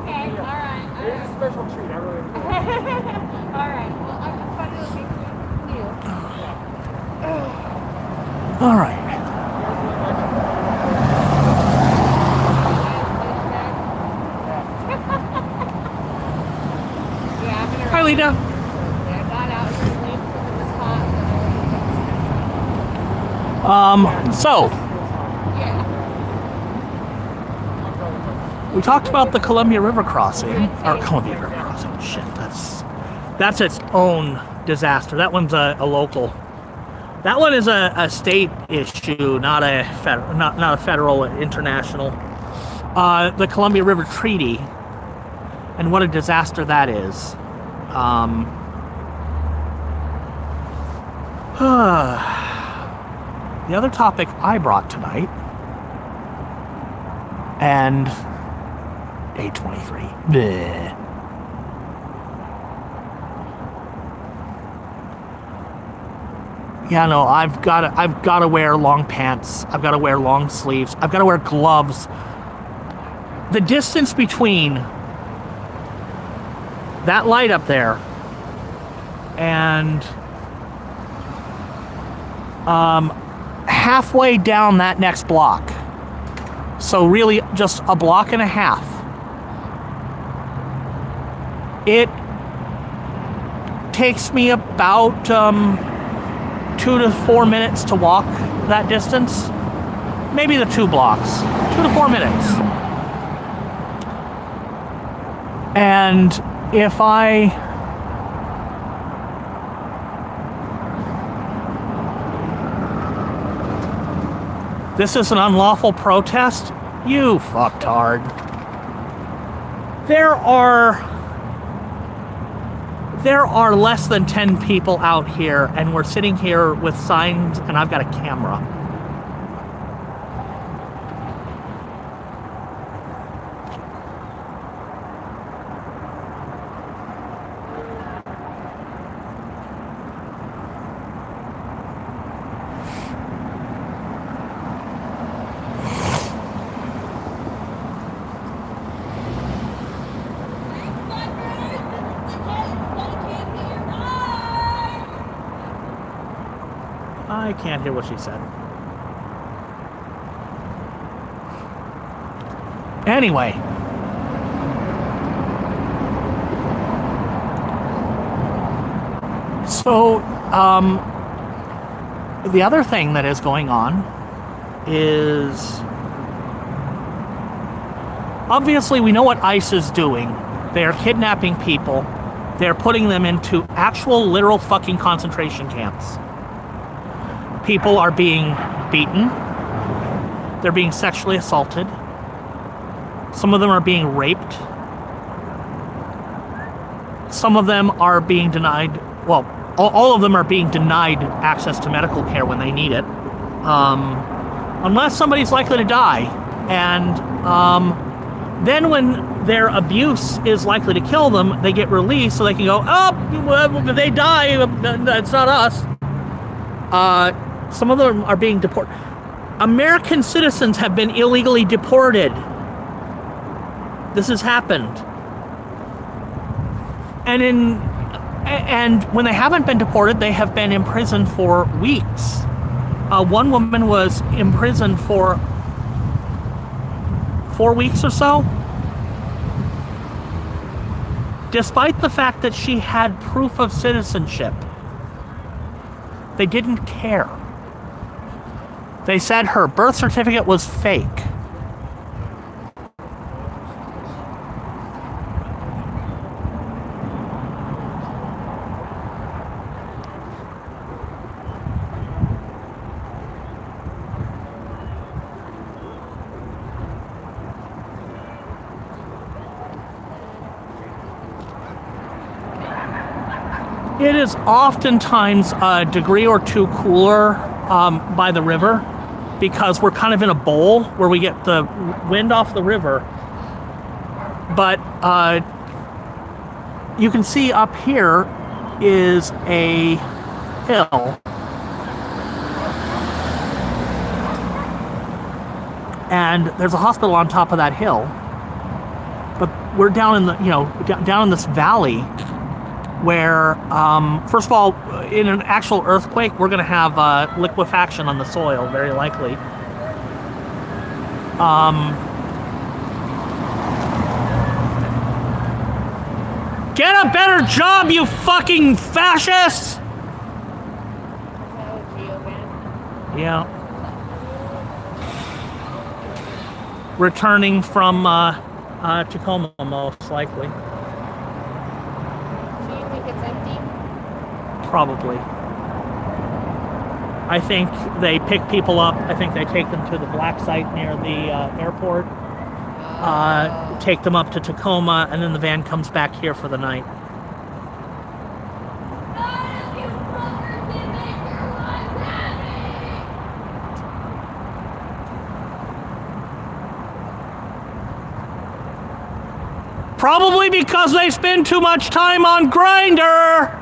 Okay, alright. It is a special treat. I really Alright, well, I'm just fun to make you. All right. Yeah, I'm gonna Hi, Lita. Yeah, I got out here late because it was hot. So Yeah. we talked about the Columbia River crossing, or Columbia River crossing. Shit, that's its own disaster. That one's a local. That one is a state issue, not a federal, international. The Columbia River Treaty, and what a disaster that is. The other topic I brought tonight, and 823. Bleh. Yeah, no, I've got to wear long pants. I've got to wear long sleeves. I've got to wear gloves. The distance between that light up there and halfway down that next block. So really just a block and a half. It takes me about 2 to 4 minutes to walk that distance. Maybe the 2 blocks. 2 to 4 minutes. And if this is an unlawful protest, you fucktard. There are less than 10 people out here, and we're sitting here with signs, and I've got a camera. I can't hear what she said. Anyway. So, the other thing that is going on is, obviously we know what ICE is doing. They are kidnapping people. They're putting them into actual literal fucking concentration camps. People are being beaten. They're being sexually assaulted. Some of them are being raped. Some of them are being denied, well, all of them are being denied access to medical care when they need it. Unless somebody's likely to die. And then when their abuse is likely to kill them, they get released so they can go, oh, well, they die, it's not us. Some of them are being deported. American citizens have been illegally deported. This has happened. And when they haven't been deported, they have been imprisoned for weeks. One woman was imprisoned for 4 weeks or so, despite the fact that she had proof of citizenship. They didn't care. They said her birth certificate was fake. It is oftentimes a degree or two cooler by the river because we're kind of in a bowl where we get the wind off the river. But you can see up here is a hill. And there's a hospital on top of that hill. we're down in the, down in this valley where, first of all, in an actual earthquake, we're going to have liquefaction on the soil, very likely. Get a better job, you fucking fascists! Yeah. Returning from Tacoma, most likely. So you think it's empty? Probably. I think they pick people up. I think they take them to the black site near the airport. Take them up to Tacoma, and then the van comes back here for the night. Probably because they spend too much time on Grindr.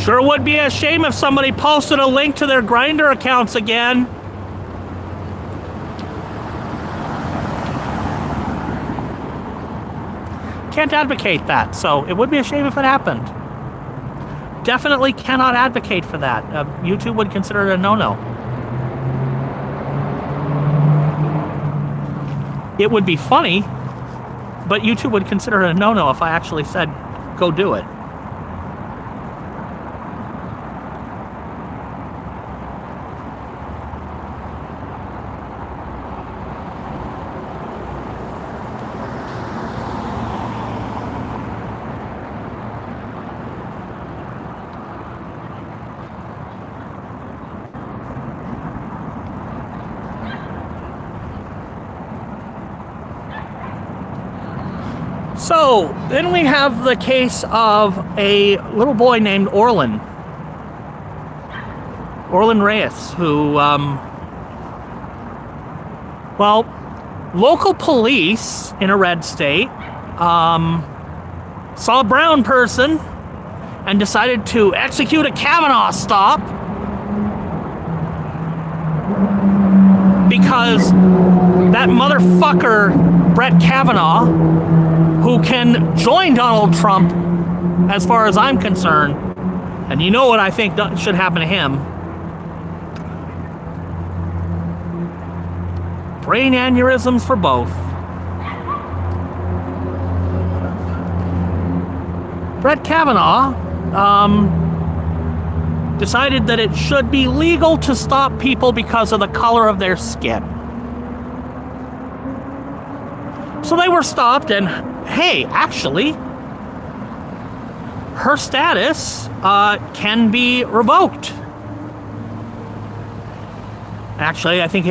Sure would be a shame if somebody posted a link to their Grindr accounts again. Can't advocate that, so it would be a shame if it happened. Definitely cannot advocate for that. YouTube would consider it a no-no. It would be funny, but YouTube would consider it a no-no if I actually said, go do it. So, then we have the case of a little boy named Orlin Reyes, who, local police in a red state saw a brown person and decided to execute a Kavanaugh stop because that motherfucker, Brett Kavanaugh, who can join Donald Trump, as far as I'm concerned, and you know what I think should happen to him. Brain aneurysms for both. Brett Kavanaugh decided that it should be legal to stop people because of the color of their skin. So they were stopped, and hey, actually, her status can be revoked. Actually, I think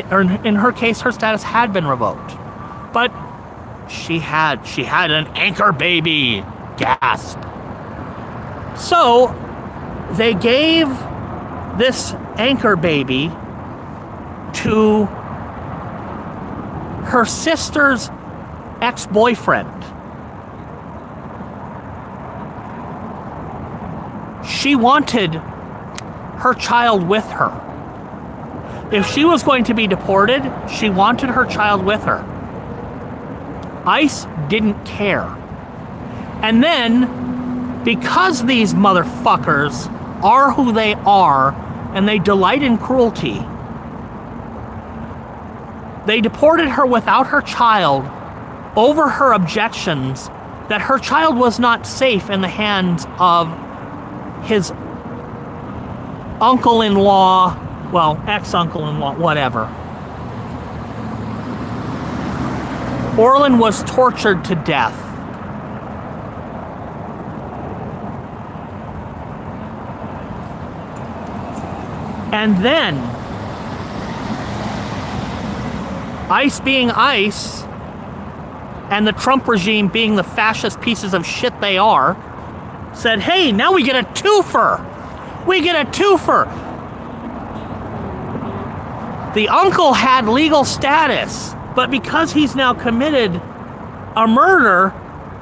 in her case, her status had been revoked. But she had an anchor baby. Gasp. So they gave this anchor baby to her sister's ex-boyfriend. She wanted her child with her. If she was going to be deported, she wanted her child with her. ICE didn't care. And then, because these motherfuckers are who they are, and they delight in cruelty, they deported her without her child over her objections that her child was not safe in the hands of his uncle-in-law, well, ex-uncle-in-law, whatever. Orlin was tortured to death. And then, ICE being ICE, and the Trump regime being the fascist pieces of shit they are, said, hey, now we get a twofer. We get a twofer. The uncle had legal status, but because he's now committed a murder,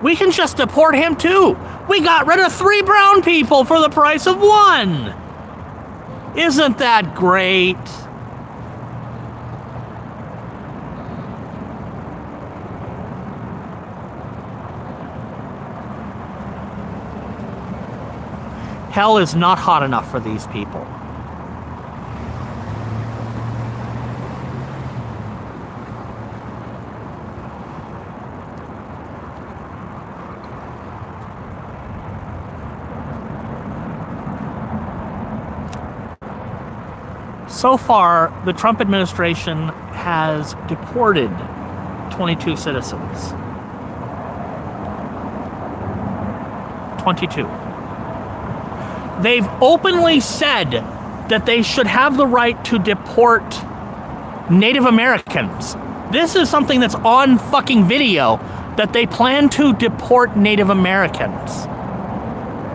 we can just deport him too. We got rid of 3 brown people for the price of 1. Isn't that great? Hell is not hot enough for these people. So far, the Trump administration has deported 22 citizens. 22. They've openly said that they should have the right to deport Native Americans. This is something that's on fucking video, that they plan to deport Native Americans.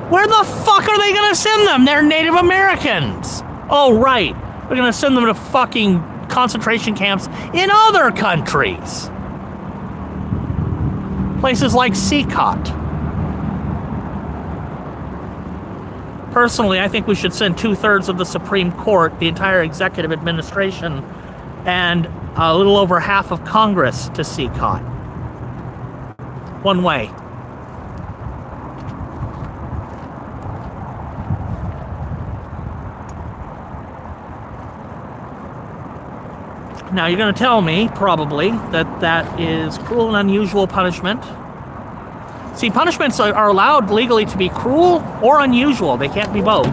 Where the fuck are they gonna send them? They're Native Americans. Oh, right. They're gonna send them to fucking concentration camps in other countries. Places like Seacot. Personally, I think we should send 2/3 of the Supreme Court, the entire executive administration, and a little over half of Congress to Seacot. One way. Now, you're going to tell me, probably, that that is cruel and unusual punishment. See, punishments are allowed legally to be cruel or unusual. They can't be both.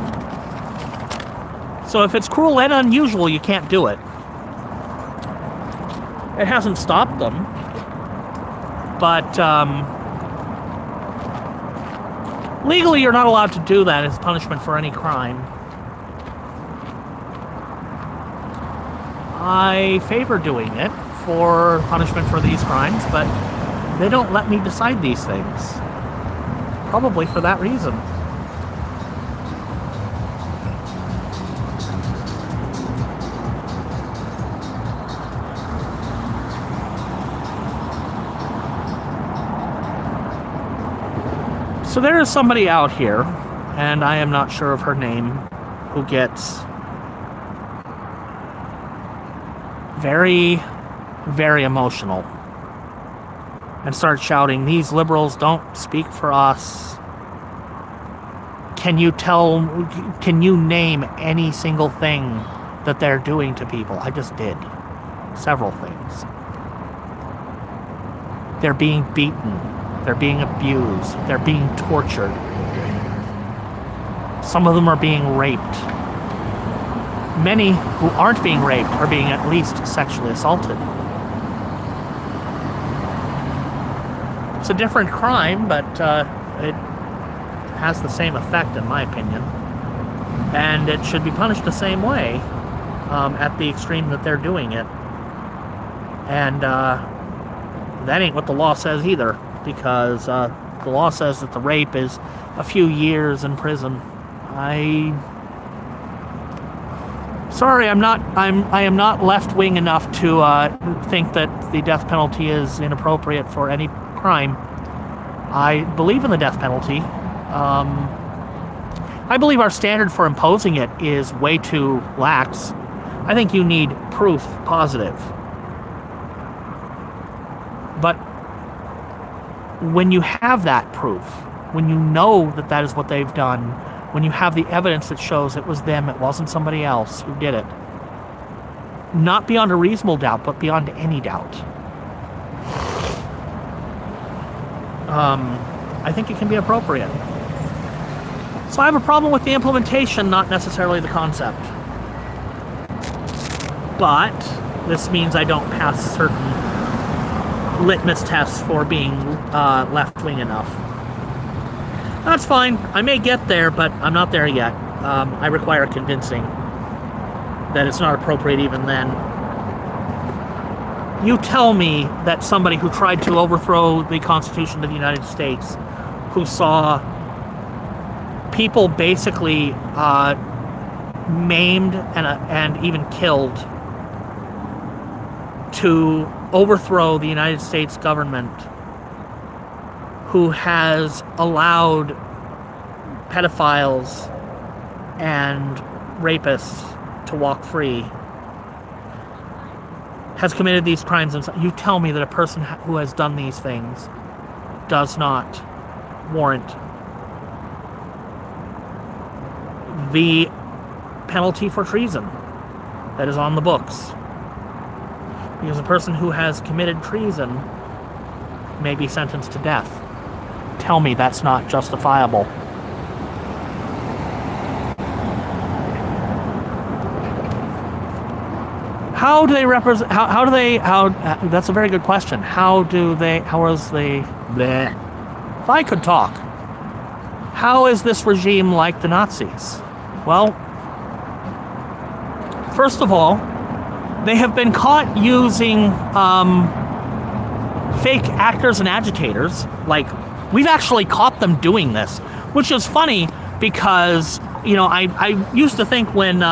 So if it's cruel and unusual, you can't do it. It hasn't stopped them. But legally, you're not allowed to do that as punishment for any crime. I favor doing it for punishment for these crimes, but they don't let me decide these things. Probably for that reason. So there is somebody out here, and I am not sure of her name, who gets very, very emotional and starts shouting, "These liberals don't speak for us. Can you name any single thing that they're doing to people?" I just did. Several things. They're being beaten. They're being abused. They're being tortured. Some of them are being raped. Many who aren't being raped are being at least sexually assaulted. It's a different crime, but it has the same effect, in my opinion. And it should be punished the same way at the extreme that they're doing it. And that ain't what the law says either, because the law says that the rape is a few years in prison. Sorry, I am not left-wing enough to think that the death penalty is inappropriate for any crime. I believe in the death penalty. I believe our standard for imposing it is way too lax. I think you need proof positive. But when you have that proof, when you know that that is what they've done, when you have the evidence that shows it was them, it wasn't somebody else who did it, not beyond a reasonable doubt, but beyond any doubt, I think it can be appropriate. So I have a problem with the implementation, not necessarily the concept. But this means I don't pass certain litmus tests for being left-wing enough. That's fine. I may get there, but I'm not there yet. I require convincing that it's not appropriate even then. You tell me that somebody who tried to overthrow the Constitution of the United States, who saw people basically maimed and even killed to overthrow the United States government, who has allowed pedophiles and rapists to walk free, has committed these crimes, and you tell me that a person who has done these things does not warrant the penalty for treason that is on the books. Because a person who has committed treason may be sentenced to death. Tell me that's not justifiable. How do they represent? How do they? That's a very good question. How is the? Bleh. If I could talk, how is this regime like the Nazis? Well, first of all, they have been caught using fake actors and agitators. Like, we've actually caught them doing this, which is funny because, I used to think when they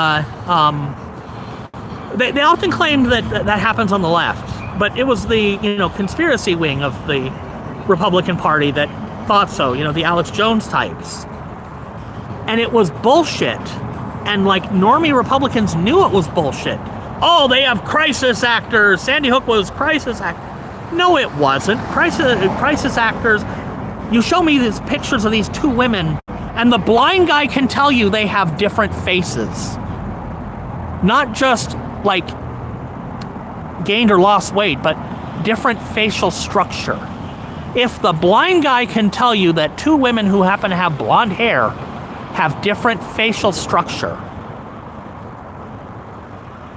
often claimed that happens on the left, but it was the conspiracy wing of the Republican Party that thought so. The Alex Jones types, and it was bullshit. And like normie Republicans knew it was bullshit. Oh, they have crisis actors. Sandy Hook was crisis actor. No, it wasn't. Crisis actors. You show me these pictures of these two women, and the blind guy can tell you they have different faces. Not just like gained or lost weight, but different facial structure. If the blind guy can tell you that two women who happen to have blonde hair have different facial structure,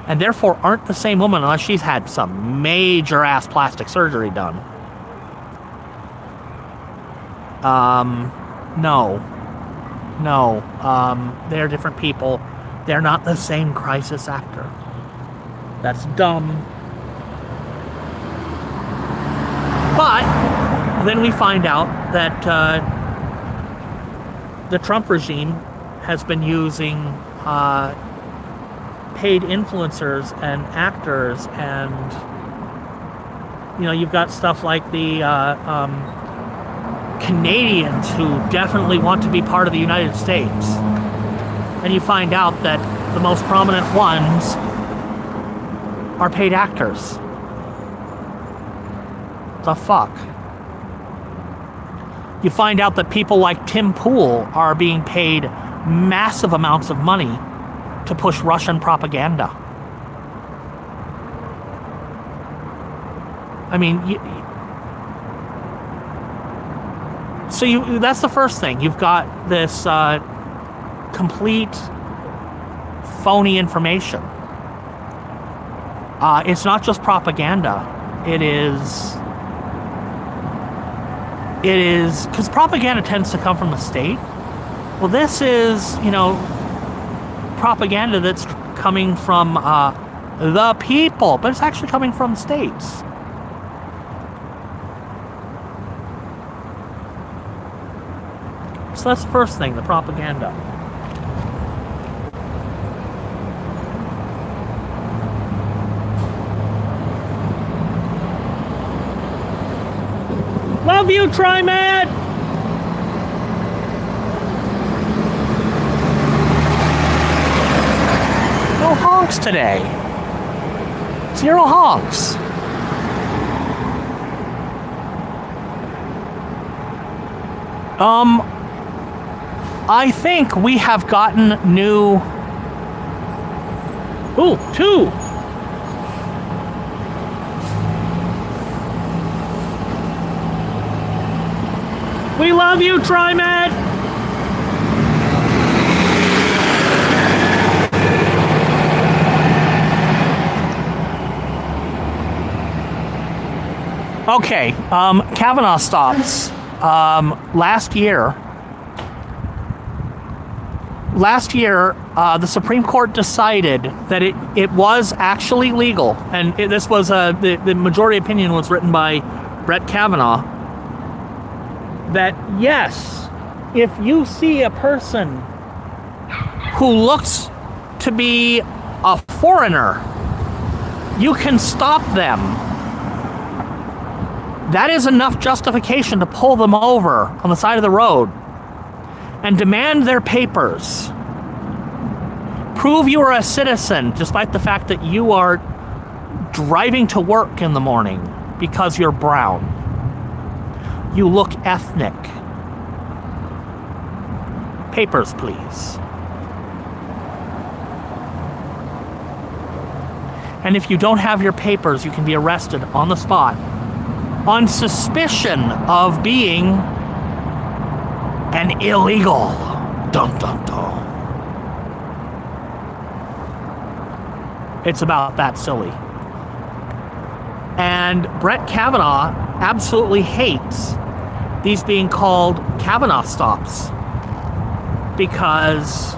and therefore aren't the same woman unless she's had some major ass plastic surgery done. No, they're different people. They're not the same crisis actor. That's dumb. But then we find out that the Trump regime has been using paid influencers and actors, and you've got stuff like the Canadians who definitely want to be part of the United States, and you find out that the most prominent ones are paid actors. The fuck? You find out that people like Tim Pool are being paid massive amounts of money to push Russian propaganda. I mean, that's the first thing. You've got this complete phony information. It's not just propaganda. It is because propaganda tends to come from the state. Well, this is, propaganda that's coming from the people, but it's actually coming from states. So that's the first thing, the propaganda. Love you, TriMed! No honks today. 0 honks. I think we have gotten new... Ooh, 2! We love you, TriMed! Okay, Kavanaugh stops. Last year, the Supreme Court decided that it was actually legal, and this was the majority opinion was written by Brett Kavanaugh, that yes, if you see a person who looks to be a foreigner, you can stop them. That is enough justification to pull them over on the side of the road and demand their papers. Prove you are a citizen, despite the fact that you are driving to work in the morning because you're brown. You look ethnic. Papers, please. And if you don't have your papers, you can be arrested on the spot on suspicion of being an illegal. Dun dun dun. It's about that silly. And Brett Kavanaugh absolutely hates these being called Kavanaugh stops because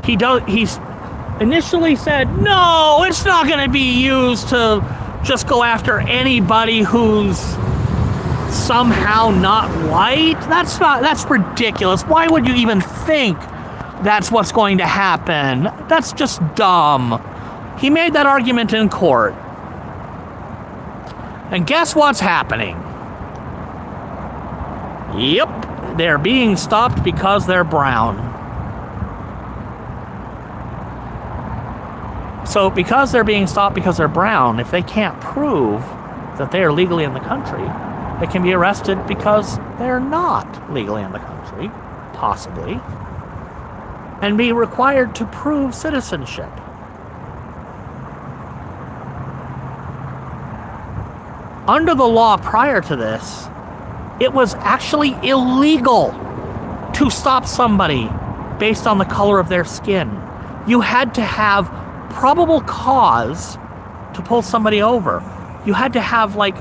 he's initially said, no, it's not going to be used to just go after anybody who's somehow not white. That's ridiculous. Why would you even think that's what's going to happen? That's just dumb. He made that argument in court. And guess what's happening? Yep, they're being stopped because they're brown. So because they're being stopped because they're brown, if they can't prove that they are legally in the country, they can be arrested because they're not legally in the country, possibly, and be required to prove citizenship. Under the law prior to this, it was actually illegal to stop somebody based on the color of their skin. You had to have probable cause to pull somebody over. You had to have like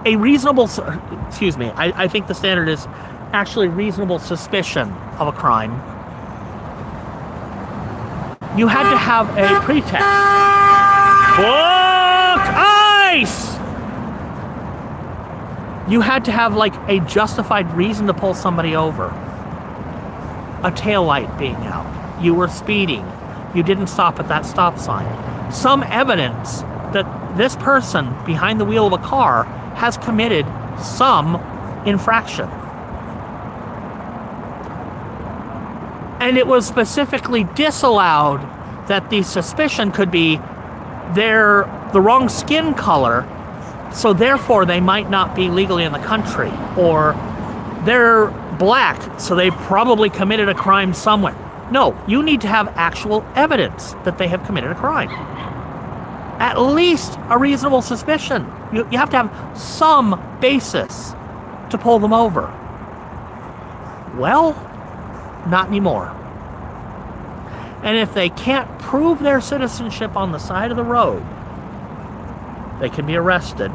a reasonable, I think the standard is actually reasonable suspicion of a crime. You had to have a pretext. Fuck ice! You had to have like a justified reason to pull somebody over. A taillight being out. You were speeding. You didn't stop at that stop sign. Some evidence that this person behind the wheel of a car has committed some infraction. And it was specifically disallowed that the suspicion could be they're the wrong skin color, so therefore they might not be legally in the country, or they're black, so they probably committed a crime somewhere. No, you need to have actual evidence that they have committed a crime. At least a reasonable suspicion. You have to have some basis to pull them over. Well, not anymore. And if they can't prove their citizenship on the side of the road, they can be arrested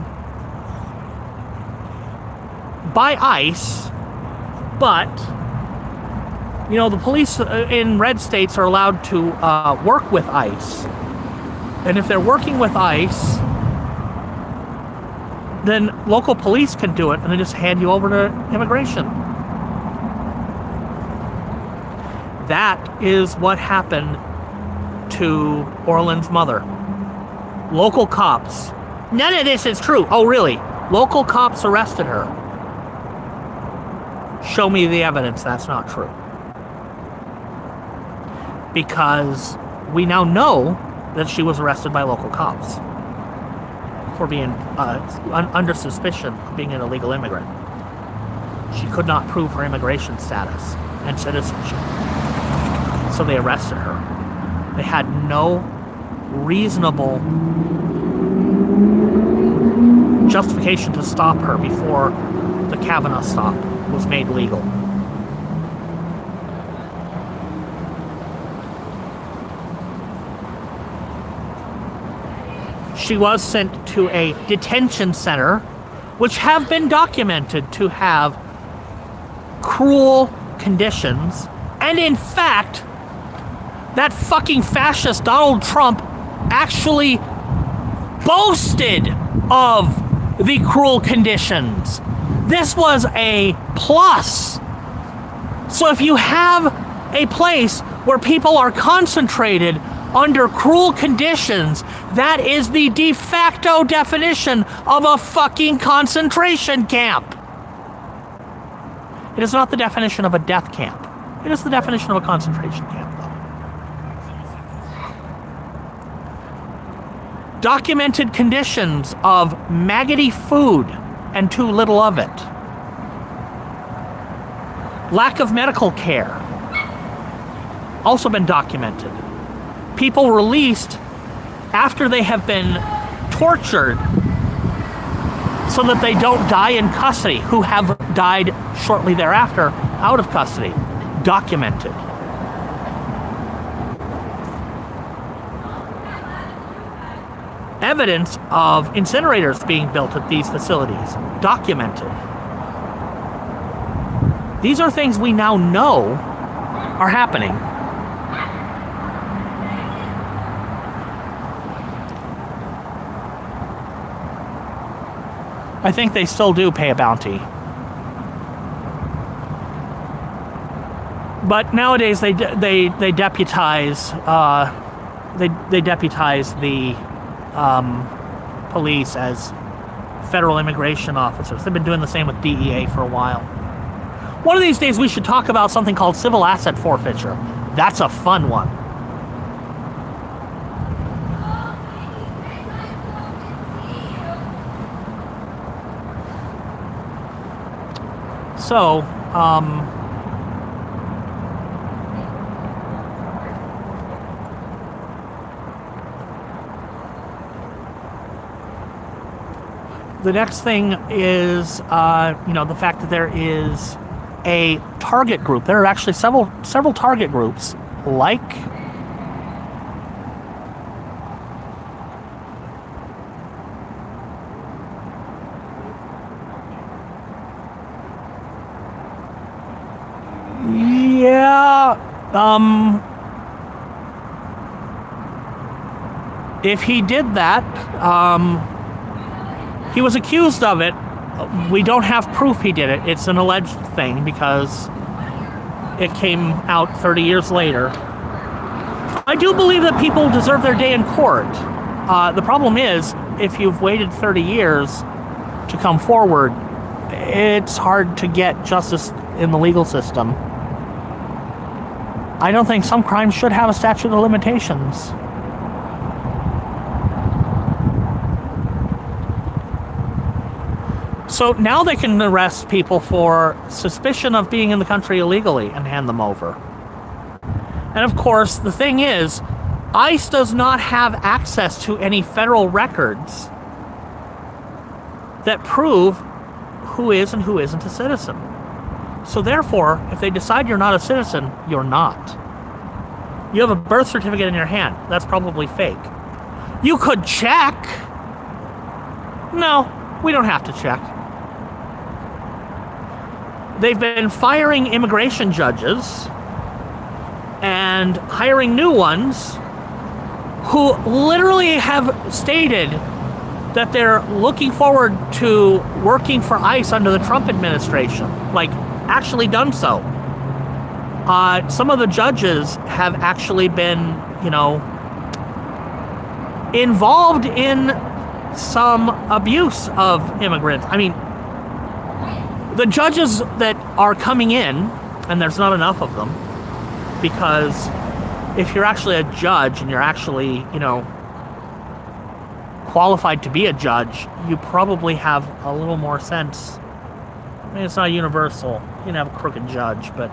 by ICE, but you know, the police in red states are allowed to work with ICE. And if they're working with ICE, then local police can do it and then just hand you over to immigration. That is what happened to Orland's mother. Local cops. None of this is true. Oh, really? Local cops arrested her. Show me the evidence that's not true. Because we now know that she was arrested by local cops for being under suspicion of being an illegal immigrant. She could not prove her immigration status and citizenship. So they arrested her. They had no reasonable justification to stop her before the Kavanaugh stop was made legal. She was sent to a detention center, which have been documented to have cruel conditions. And in fact, that fucking fascist Donald Trump actually boasted of the cruel conditions. This was a plus. So if you have a place where people are concentrated under cruel conditions, that is the de facto definition of a fucking concentration camp. It is not the definition of a death camp. It is the definition of a concentration camp, though. Documented conditions of maggoty food and too little of it. Lack of medical care. Also been documented. People released after they have been tortured so that they don't die in custody, who have died shortly thereafter out of custody. Documented. Evidence of incinerators being built at these facilities. Documented. These are things we now know are happening. I think they still do pay a bounty. But nowadays they deputize they deputize the police as federal immigration officers. They've been doing the same with DEA for a while. One of these days we should talk about something called civil asset forfeiture. That's a fun one. So, the next thing is, the fact that there is a target group. There are actually several target groups, like if he did that, he was accused of it. We don't have proof he did it. It's an alleged thing because it came out 30 years later. I do believe that people deserve their day in court. The problem is, if you've waited 30 years to come forward, it's hard to get justice in the legal system. I don't think some crimes should have a statute of limitations. So now they can arrest people for suspicion of being in the country illegally and hand them over. And of course, the thing is, ICE does not have access to any federal records that prove who is and who isn't a citizen. So therefore, if they decide you're not a citizen, you're not. You have a birth certificate in your hand. That's probably fake. You could check. No, we don't have to check. They've been firing immigration judges and hiring new ones who literally have stated that they're looking forward to working for ICE under the Trump administration. Like, actually done so. Some of the judges have actually been, involved in some abuse of immigrants. I mean, the judges that are coming in, and there's not enough of them, because if you're actually a judge and you're actually, qualified to be a judge, you probably have a little more sense. I mean, it's not universal. You can have a crooked judge, but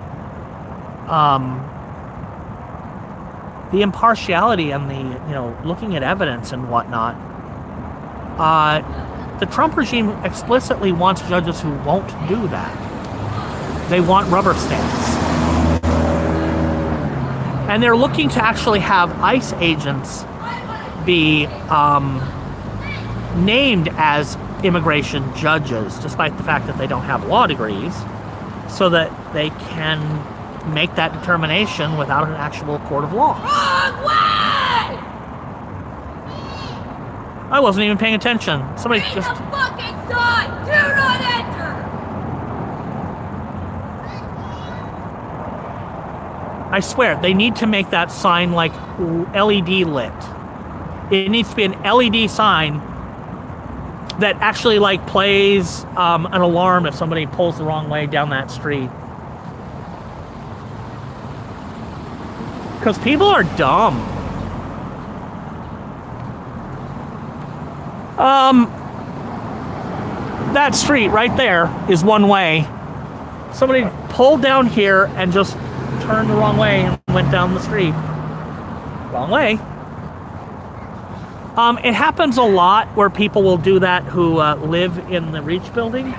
the impartiality and the, looking at evidence and whatnot, the Trump regime explicitly wants judges who won't do that. They want rubber stamps. And they're looking to actually have ICE agents be named as immigration judges, despite the fact that they don't have law degrees, so that they can make that determination without an actual court of law. Wrong way! I wasn't even paying attention. Somebody Read just... the fucking sign! Do not enter! I swear, they need to make that sign like LED lit. It needs to be an LED sign that actually like plays an alarm if somebody pulls the wrong way down that street. Because people are dumb. That street right there is one way. Somebody pulled down here and just turned the wrong way and went down the street. Wrong way. It happens a lot where people will do that who live in the Reach building.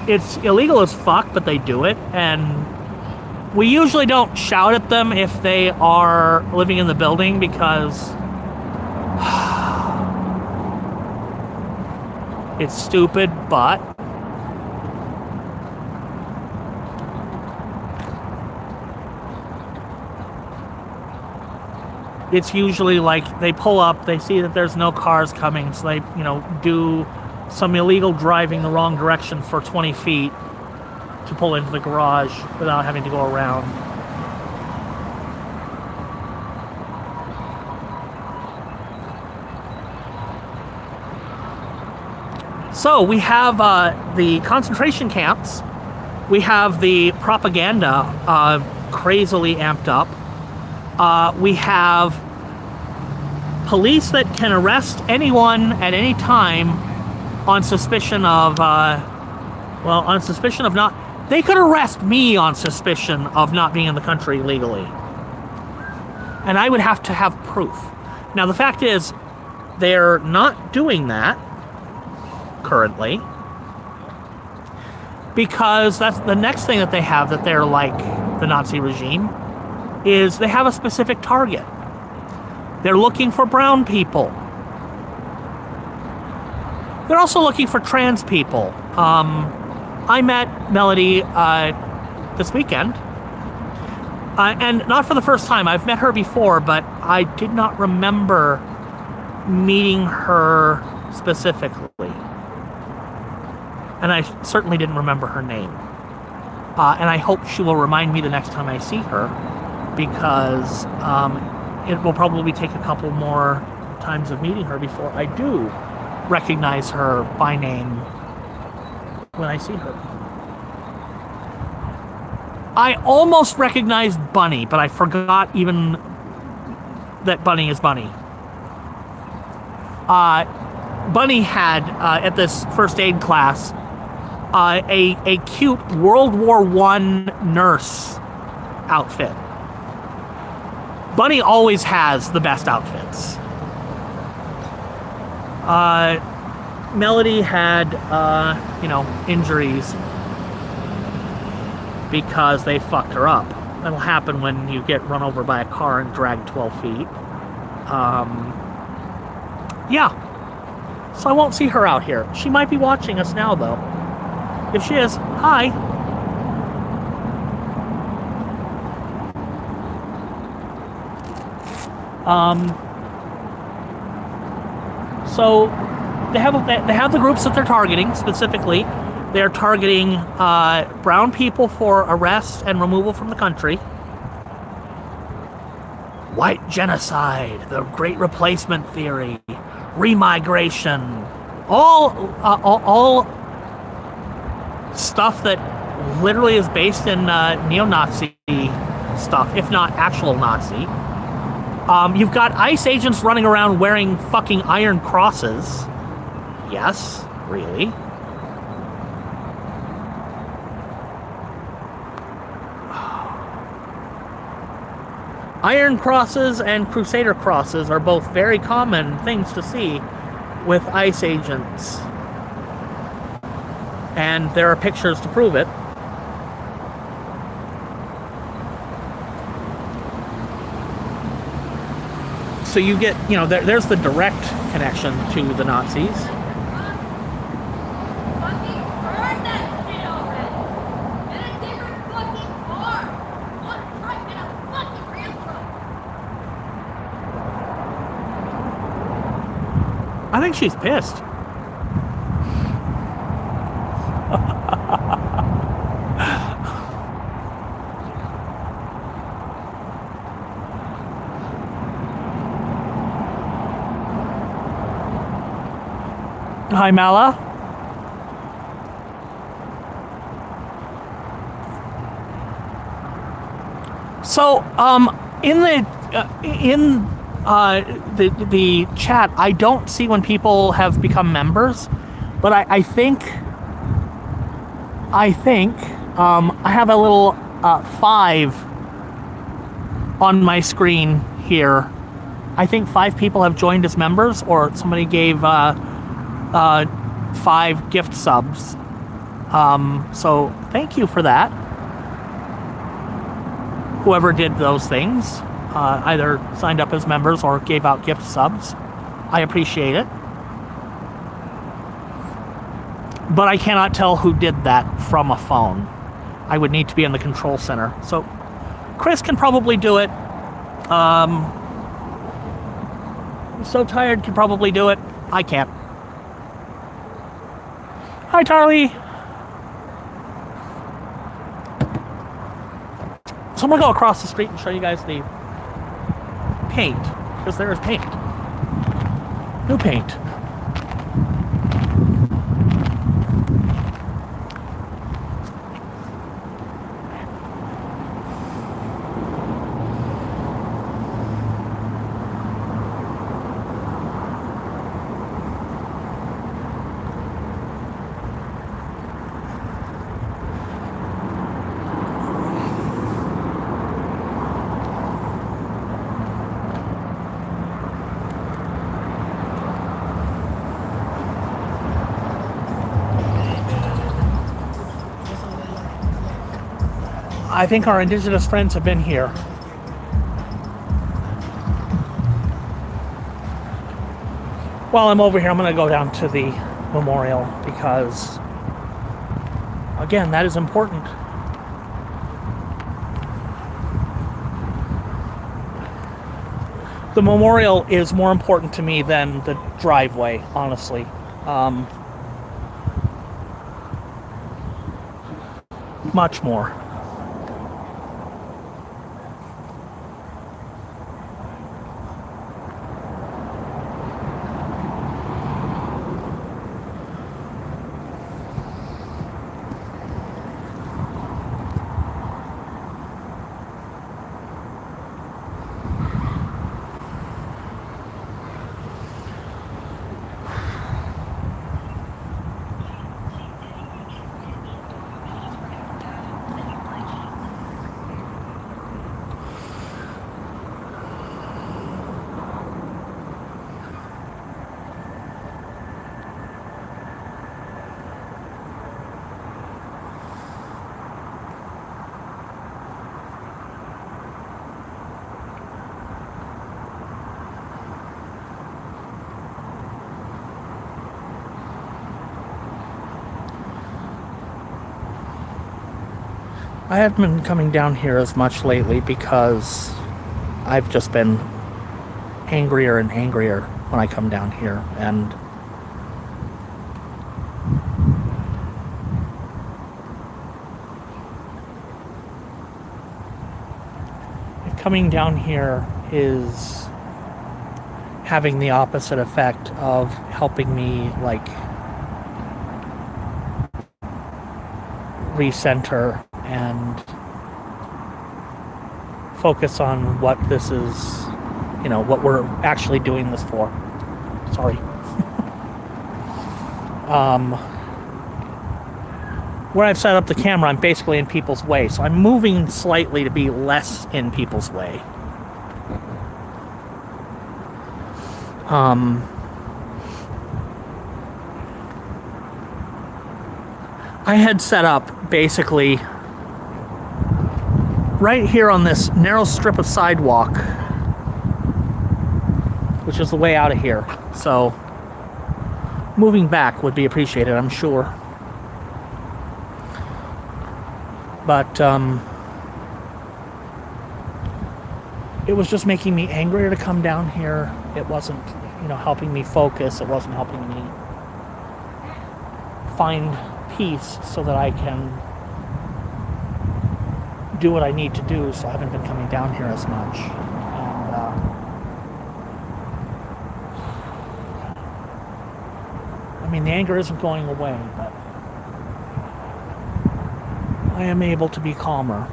It's illegal as fuck, but they do it, and we usually don't shout at them if they are living in the building because it's stupid, but it's usually like they pull up, they see that there's no cars coming, so they, do some illegal driving the wrong direction for 20 feet to pull into the garage without having to go around. So we have the concentration camps. We have the propaganda crazily amped up. We have police that can arrest anyone at any time on suspicion of, they could arrest me on suspicion of not being in the country legally. And I would have to have proof. Now, the fact is, they're not doing that currently because that's the next thing that they have that they're like the Nazi regime is they have a specific target. They're looking for brown people. They're also looking for trans people. I met Melody this weekend, and not for the first time. I've met her before, but I did not remember meeting her specifically. And I certainly didn't remember her name. And I hope she will remind me the next time I see her, because it will probably take a couple more times of meeting her before I do recognize her by name when I see her. I almost recognized Bunny, but I forgot even that Bunny is Bunny. Bunny had, at this first aid class, a cute World War I nurse outfit. Bunny always has the best outfits. Melody had, injuries because they fucked her up. That'll happen when you get run over by a car and dragged 12 feet. Yeah. So I won't see her out here. She might be watching us now, though. If she is, hi. So they have the groups that they're targeting specifically. They're targeting brown people for arrest and removal from the country. White genocide, the Great Replacement theory, remigration, all stuff that literally is based in neo-Nazi stuff, if not actual Nazi. You've got ICE agents running around wearing fucking iron crosses. Yes, really. Iron crosses and Crusader crosses are both very common things to see with ICE agents. And there are pictures to prove it. So you get, there's the direct connection to the Nazis. I think she's pissed. Hi, Mala. So, in the chat, I don't see when people have become members, but I think I have a little 5 on my screen here. I think 5 people have joined as members, or somebody gave 5 gift subs. So thank you for that. Whoever did those things, either signed up as members or gave out gift subs. I appreciate it. But I cannot tell who did that from a phone. I would need to be in the control center. So Chris can probably do it. So Tired can probably do it. I can't. Hi, Tarly. So I'm gonna go across the street and show you guys the paint, because there is paint. New paint. I think our indigenous friends have been here. While I'm over here, I'm going to go down to the memorial because, again, that is important. The memorial is more important to me than the driveway, honestly. Much more. I haven't been coming down here as much lately because I've just been angrier and angrier when I come down here, and coming down here is having the opposite effect of helping me, like, recenter and focus on what this is, what we're actually doing this for. Sorry. Where I've set up the camera, I'm basically in people's way, so I'm moving slightly to be less in people's way. I had set up basically right here on this narrow strip of sidewalk, which is the way out of here. So moving back would be appreciated, I'm sure. But it was just making me angrier to come down here. It wasn't, helping me focus. It wasn't helping me find peace so that I can do what I need to do. So I haven't been coming down here as much. And mean, the anger isn't going away, but I am able to be calmer.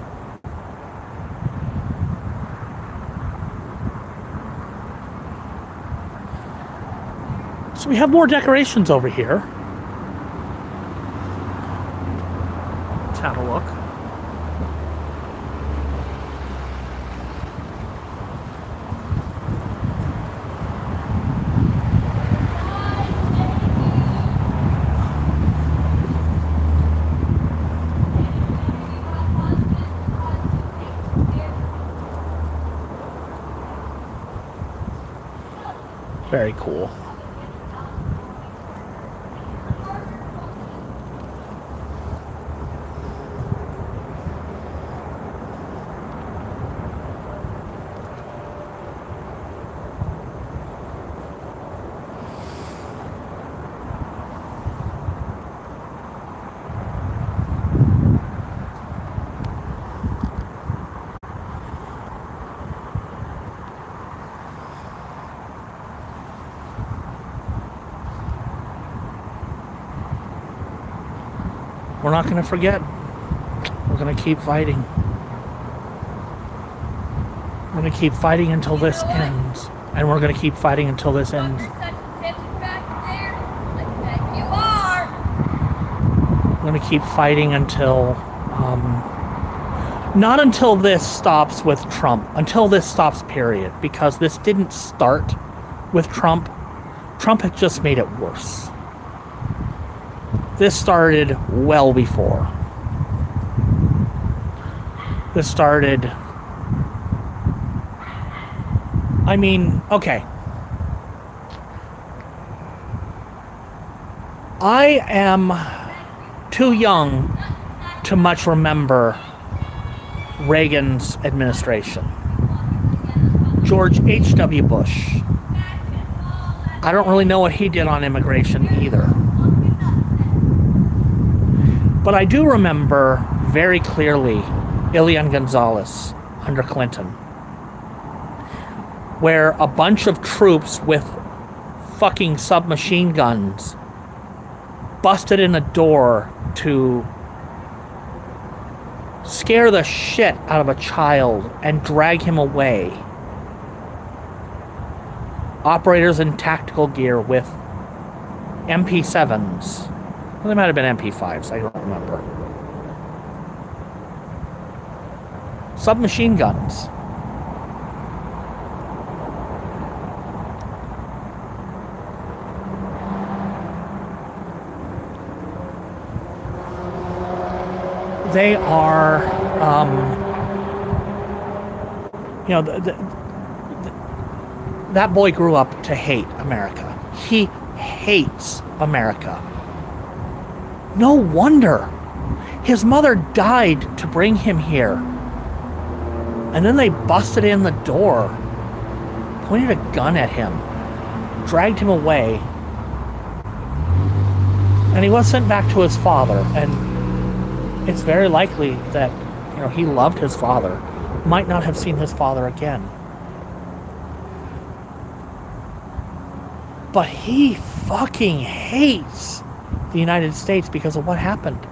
So we have more decorations over here. Let's have a look. Very cool. We're not going to forget. We're going to keep fighting. We're going to keep fighting until this ends. And we're going to keep fighting until this ends. We're going to keep fighting until... not until this stops with Trump. Until this stops, period. Because this didn't start with Trump. Trump had just made it worse. This started well before. This started... I mean, okay. I am too young to much remember Reagan's administration. George H.W. Bush. I don't really know what he did on immigration either. But I do remember very clearly Elian Gonzalez under Clinton, where a bunch of troops with fucking submachine guns busted in a door to scare the shit out of a child and drag him away. Operators in tactical gear with MP7s. Well, they might have been MP5s, I don't remember. Submachine guns. They are, you know, that boy grew up to hate America. He hates America. No wonder. His mother died to bring him here. And then they busted in the door, pointed a gun at him, dragged him away, and he was sent back to his father. And it's very likely that, you know, he loved his father, might not have seen his father again. But he fucking hates the United States because of what happened.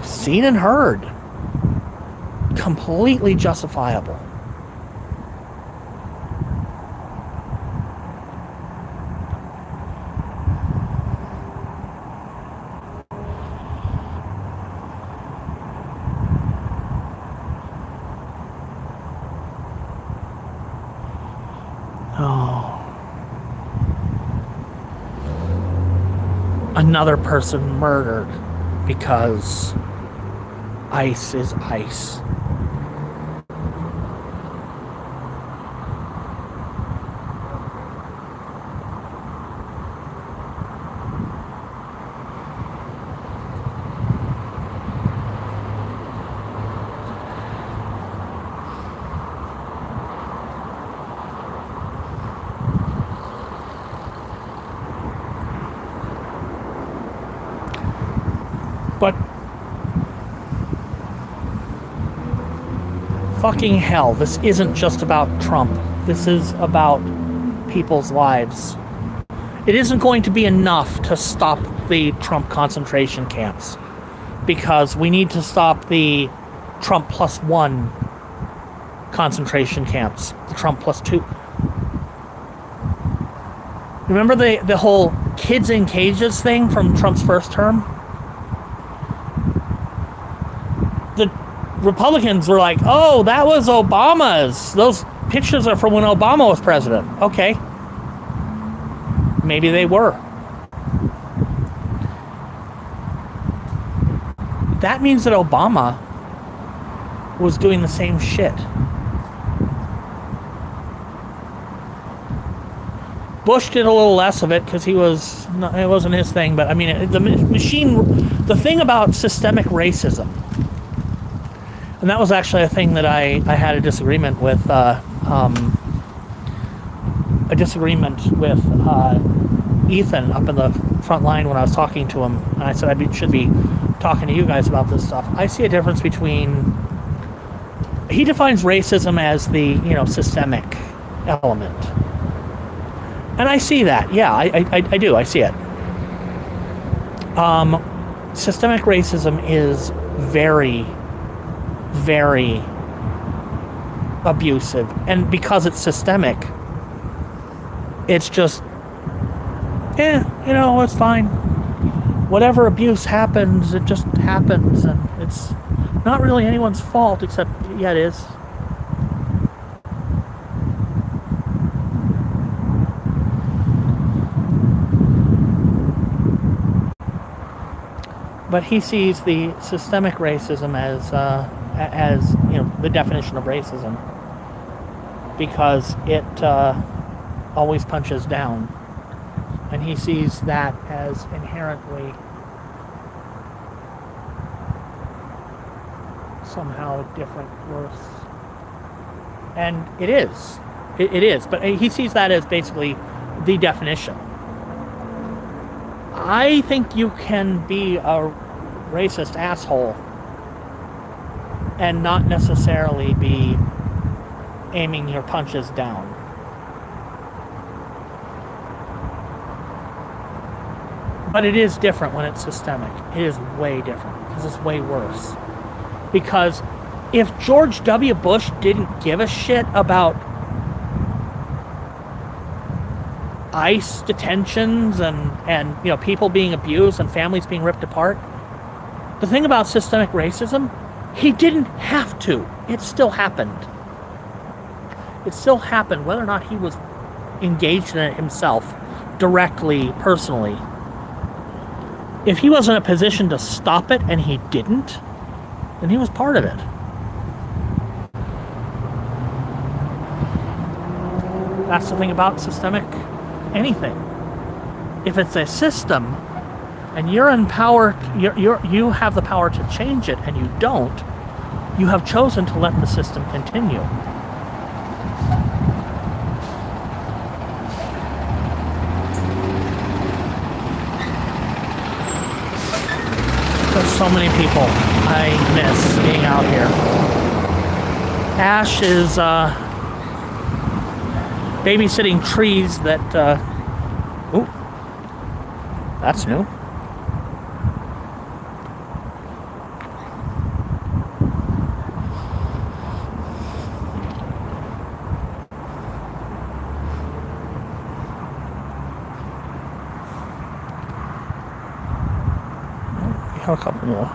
Seen and heard. Completely justifiable. Another person murdered because ice is ice. But fucking hell, this isn't just about Trump. This is about people's lives. It isn't going to be enough to stop the Trump concentration camps, because we need to stop the Trump +1 concentration camps, the Trump +2. Remember the whole kids in cages thing from Trump's first term? The Republicans were like, oh, that was Obama's. Those pictures are from when Obama was president. Okay. Maybe they were. That means that Obama was doing the same shit. Bush did a little less of it because it wasn't his thing. But I mean, the thing about systemic racism, and that was actually a thing that I had a disagreement with. Ethan up in the front line when I was talking to him, and I said I should be talking to you guys about this stuff. I see a difference between. He defines racism as the systemic element. And I see that. Yeah, I do. I see it. Systemic racism is very, very abusive. And because it's systemic, it's just, it's fine. Whatever abuse happens, it just happens. And it's not really anyone's fault, except, yeah, it is. But he sees the systemic racism as the definition of racism, because it always punches down, and he sees that as inherently somehow different, worse, and it is. It is, but he sees that as basically the definition. I think you can be a racist asshole and not necessarily be aiming your punches down. But it is different when it's systemic. It is way different because it's way worse. Because if George W. Bush didn't give a shit about ICE detentions and people being abused and families being ripped apart, the thing about systemic racism, he didn't have to. It still happened. It still happened, whether or not he was engaged in it himself, directly, personally. If he was in a position to stop it and he didn't, then he was part of it. That's the thing about systemic anything. If it's a system and you're in power, you have the power to change it, and you don't, you have chosen to let the system continue. There's so many people I miss being out here. Ash is babysitting trees that, that's new. We have a couple more.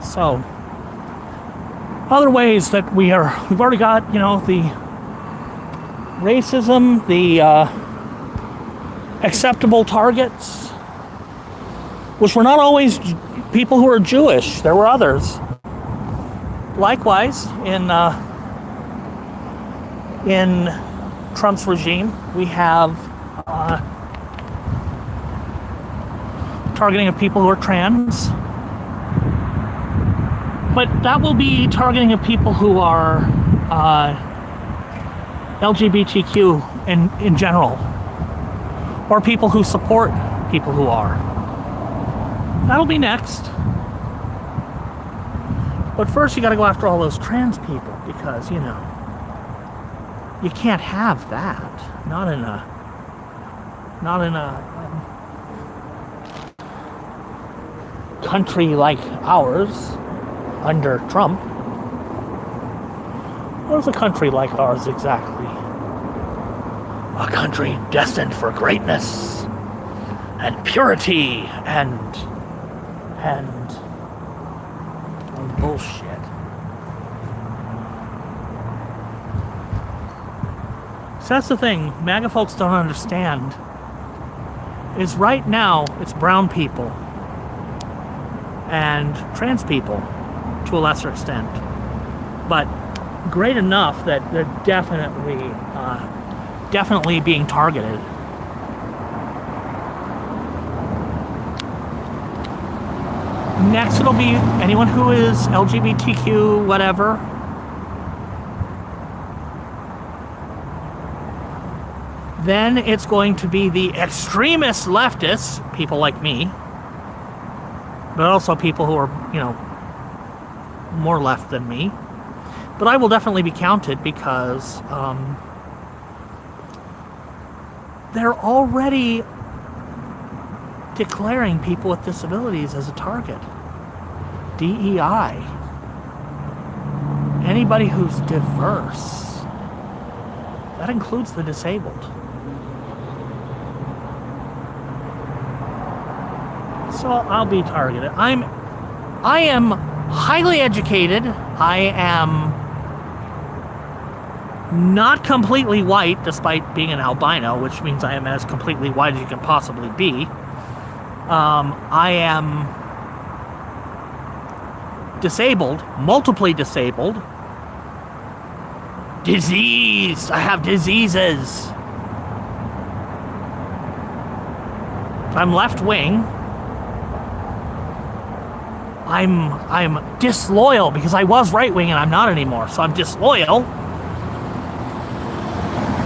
So, other ways that we've already got, the racism, the acceptable targets, which were not always people who were Jewish. There were others. Likewise, in Trump's regime, we have targeting of people who are trans, but that will be targeting of people who are LGBTQ in general, or people who support people who are. That'll be next. But first you gotta go after all those trans people, because, you know, you can't have that. Not in a country like ours under Trump. Where's a country like ours exactly? A country destined for greatness and purity and bullshit. So that's the thing MAGA folks don't understand, is right now it's brown people and trans people to a lesser extent, but great enough that they're definitely being targeted. Next it'll be anyone who is LGBTQ, whatever. Then it's going to be the extremist leftists, people like me, but also people who are, you know, more left than me. But I will definitely be counted because they're already declaring people with disabilities as a target. DEI. Anybody who's diverse. That includes the disabled. So I'll be targeted. I am highly educated. I am not completely white, despite being an albino, which means I am as completely white as you can possibly be. I am disabled, multiply disabled. Disease! I have diseases. I'm left wing. I'm disloyal because I was right wing and I'm not anymore, so I'm disloyal.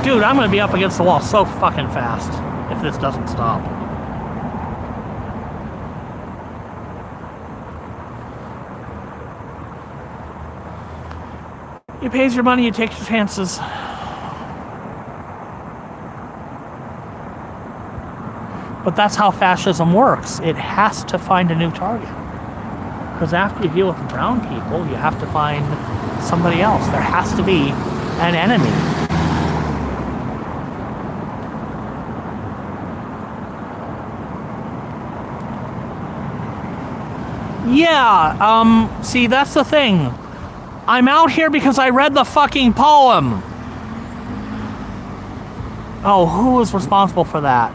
Dude, I'm gonna be up against the wall so fucking fast if this doesn't stop. You pays your money, you take your chances. But that's how fascism works. It has to find a new target. Because after you deal with brown people, you have to find somebody else. There has to be an enemy. Yeah, see, that's the thing. I'm out here because I read the fucking poem. Oh, who was responsible for that?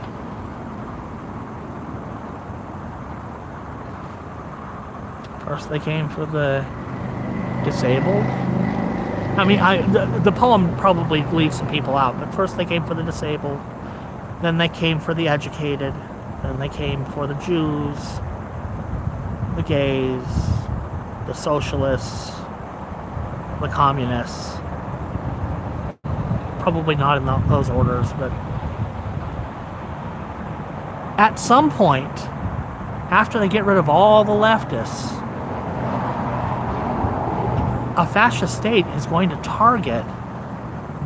First they came for the disabled. I mean, the poem probably leaves some people out, but first they came for the disabled, then they came for the educated, then they came for the Jews, the gays, the socialists, the communists. Probably not in those orders, but at some point, after they get rid of all the leftists, a fascist state is going to target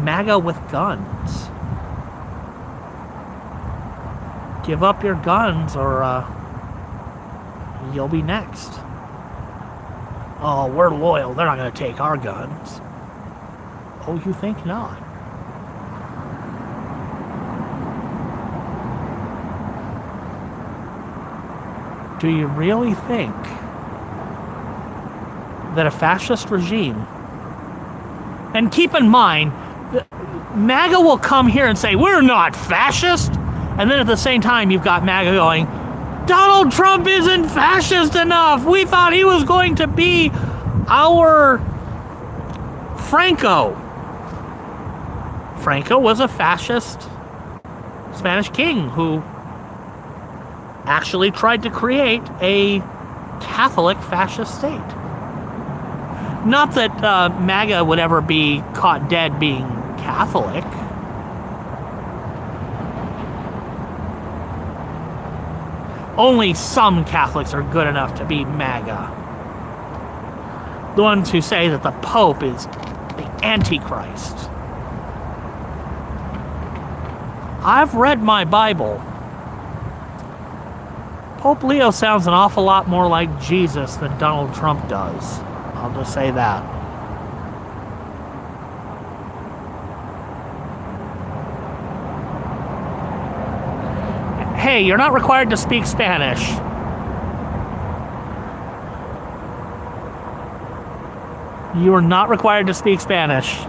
MAGA with guns. Give up your guns or you'll be next. Oh, we're loyal. They're not going to take our guns. Oh, you think not? Do you really think that a fascist regime, and keep in mind, MAGA will come here and say, we're not fascist, and then at the same time you've got MAGA going, Donald Trump isn't fascist enough. We thought he was going to be our Franco. Franco was a fascist Spanish king who actually tried to create a Catholic fascist state. Not that MAGA would ever be caught dead being Catholic. Only some Catholics are good enough to be MAGA. The ones who say that the Pope is the Antichrist. I've read my Bible. Pope Leo sounds an awful lot more like Jesus than Donald Trump does. I'll just say that. Hey, you're not required to speak Spanish. You are not required to speak Spanish.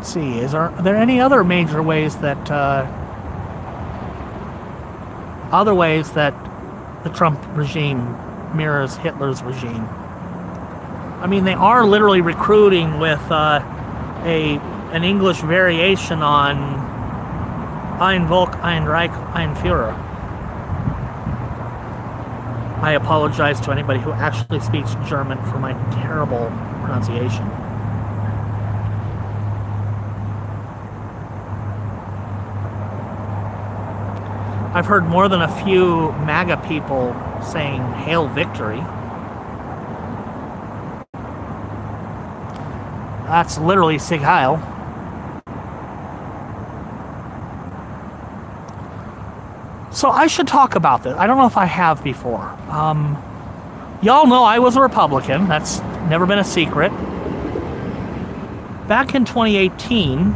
See, are there any other major ways that the Trump regime mirrors Hitler's regime? I mean, they are literally recruiting with an English variation on Ein Volk, ein Reich, ein Führer. I apologize to anybody who actually speaks German for my terrible pronunciation. I've heard more than a few MAGA people saying "Hail Victory." That's literally Sig Heil. So I should talk about this. I don't know if I have before. Y'all know I was a Republican. That's never been a secret. Back in 2018,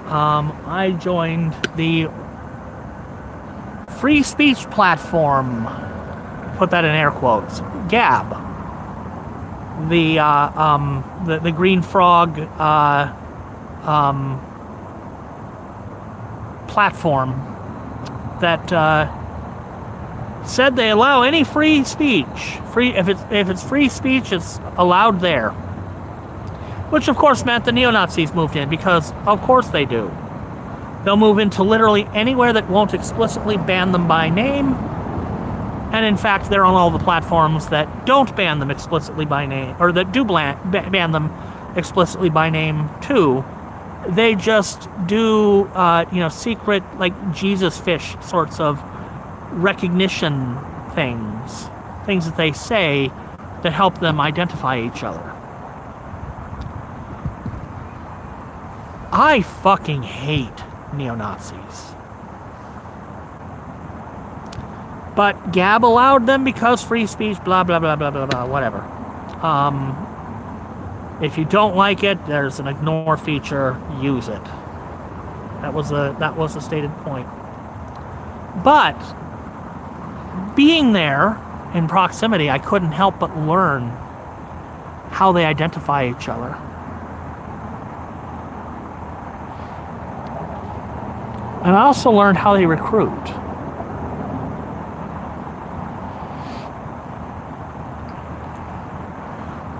I joined the free speech platform, put that in air quotes, Gab, the Green Frog platform that said they allow any free speech. If it's free speech, it's allowed there. Which of course meant the neo-Nazis moved in, because of course they do. They'll move into literally anywhere that won't explicitly ban them by name. And in fact, they're on all the platforms that don't ban them explicitly by name, or that do ban them explicitly by name too. They just do, secret, like Jesus fish sorts of recognition things that they say that help them identify each other. I fucking hate neo-Nazis. But Gab allowed them because free speech, blah, blah, blah, blah, blah, blah, whatever. If you don't like it, there's an ignore feature, use it. That was a stated point. But being there in proximity, I couldn't help but learn how they identify each other. And I also learned how they recruit.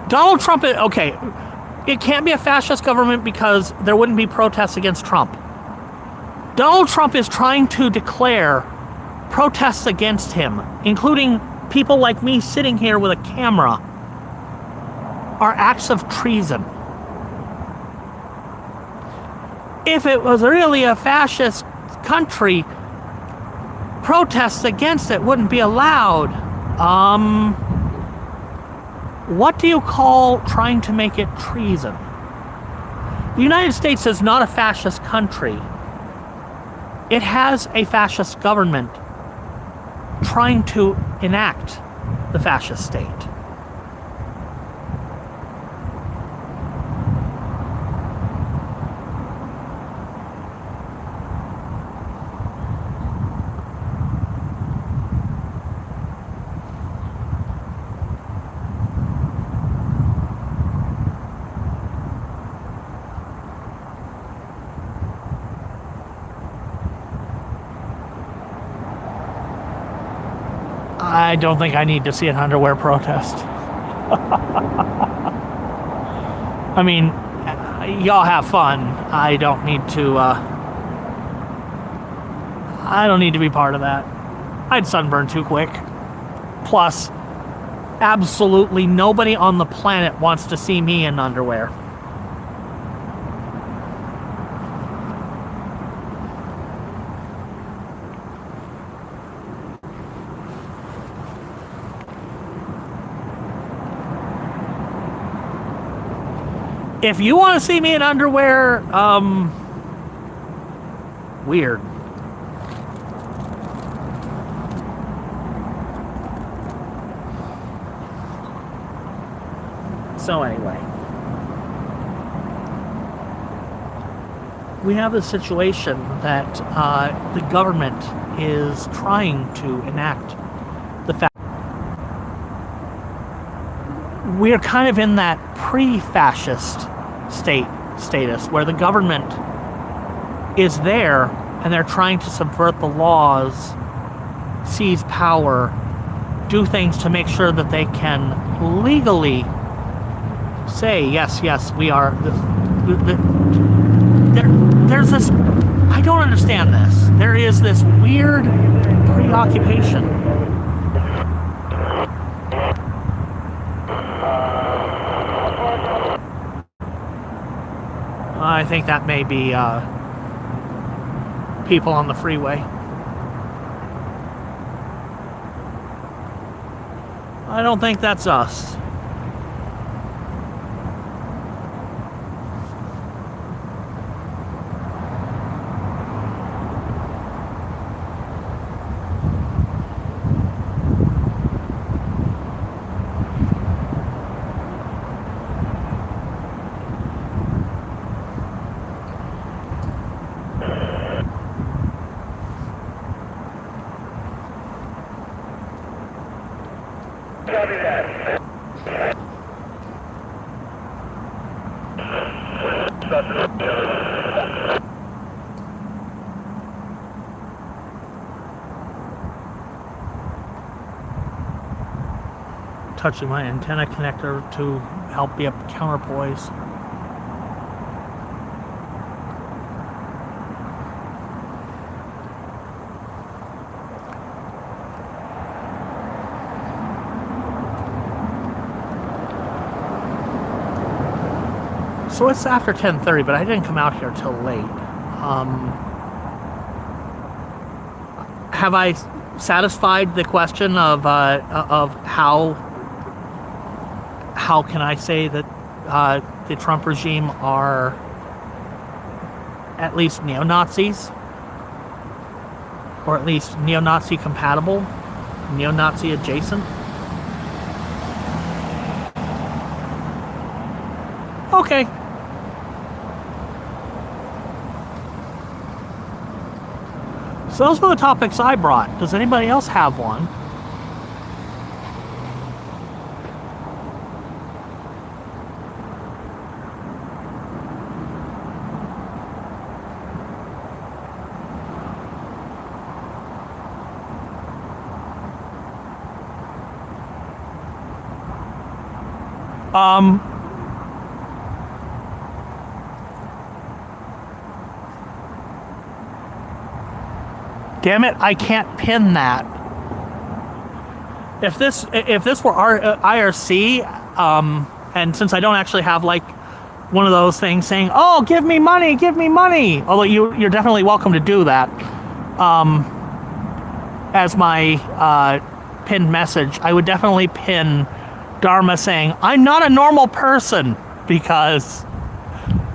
Donald Trump, okay, it can't be a fascist government because there wouldn't be protests against Trump. Donald Trump is trying to declare protests against him, including people like me sitting here with a camera, are acts of treason. If it was really a fascist country, protests against it wouldn't be allowed. What do you call trying to make it treason? The United States is not a fascist country. It has a fascist government trying to enact the fascist state. I don't think I need to see an underwear protest. I mean, y'all have fun. I don't need to, I don't need to be part of that. I'd sunburn too quick. Plus, absolutely nobody on the planet wants to see me in underwear. If you want to see me in underwear, weird. So anyway, we have a situation that the government is trying to enact the fact. We're kind of in that pre-fascist status where the government is there and they're trying to subvert the laws, seize power, do things to make sure that they can legally say, yes, we are. There's this, I don't understand this. There is this weird preoccupation. I think that may be people on the freeway. I don't think that's us. Touching my antenna connector to help be up counterpoise. So it's after 10:30, but I didn't come out here till late. Have I satisfied the question of how can I say that the Trump regime are at least neo-Nazis? Or at least neo-Nazi compatible? Neo-Nazi adjacent? Okay. So those were the topics I brought. Does anybody else have one? Damn it, I can't pin that. If this were our IRC, and since I don't actually have like one of those things saying, "Oh, give me money," although you're definitely welcome to do that, as my pinned message, I would definitely pin Dharma saying, I'm not a normal person, because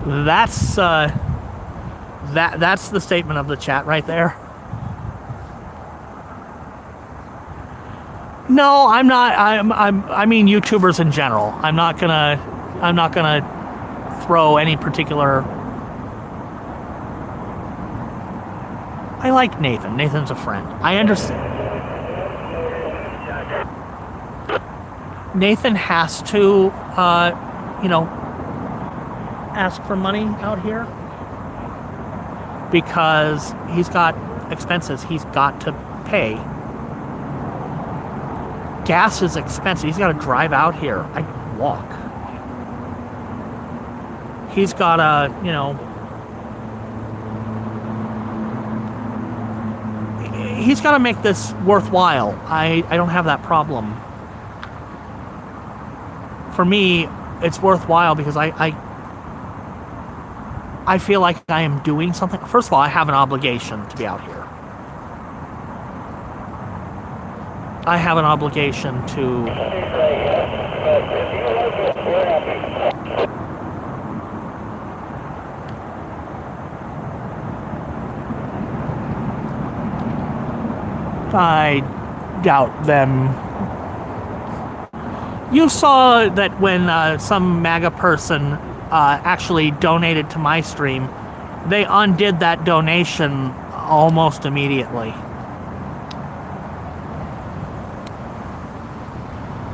that's that's the statement of the chat right there. No, I'm not. I mean YouTubers in general. I'm not gonna throw any particular. I like Nathan. Nathan's a friend. I understand. Nathan has to, ask for money out here because he's got expenses he's got to pay. Gas is expensive. He's got to drive out here. I walk. He's got to, he's got to make this worthwhile. I don't have that problem. For me, it's worthwhile because I feel like I am doing something. First of all, I have an obligation to be out here. I have an obligation to I doubt them. You saw that when some MAGA person actually donated to my stream, they undid that donation almost immediately.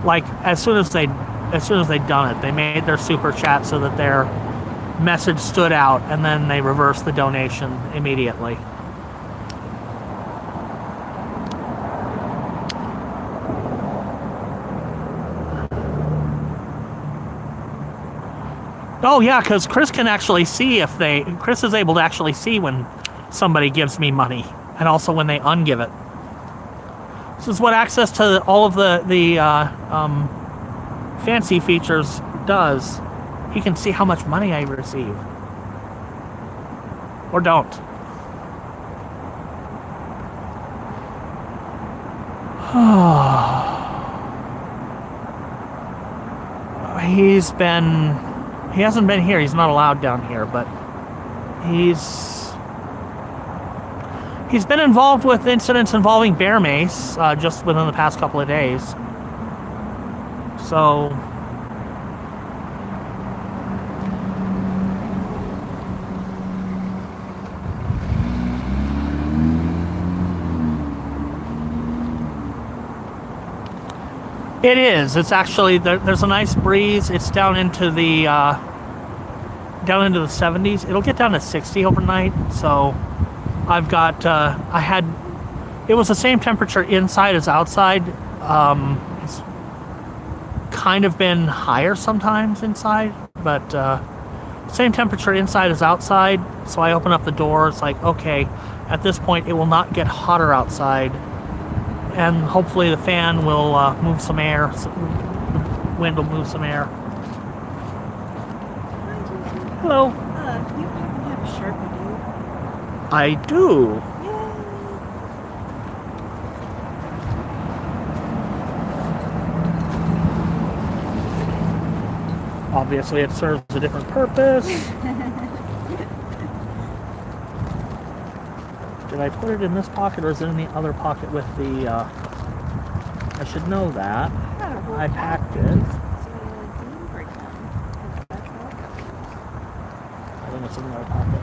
Like as soon as they'd done it, they made their super chat so that their message stood out, and then they reversed the donation immediately. Oh yeah, because Chris can actually see Chris is able to actually see when somebody gives me money, and also when they ungive it. This is what access to all of the fancy features does. He can see how much money I receive. Or don't. He hasn't been here. He's not allowed down here, but he's been involved with incidents involving bear mace just within the past couple of days. So it is. It's actually there's a nice breeze. It's down into the 70s. It'll get down to 60 overnight. So I've got it was the same temperature inside as outside. It's kind of been higher sometimes inside, but same temperature inside as outside. So I open up the door. It's like, okay, at this point it will not get hotter outside, and hopefully the fan will move some air. The wind will move some air. Hello. You have a Sharpie, do you? I do. Yay. Obviously, it serves a different purpose. Did I put it in this pocket or is it in the other pocket with the... I should know that. I packed it. I think it's in the other pocket.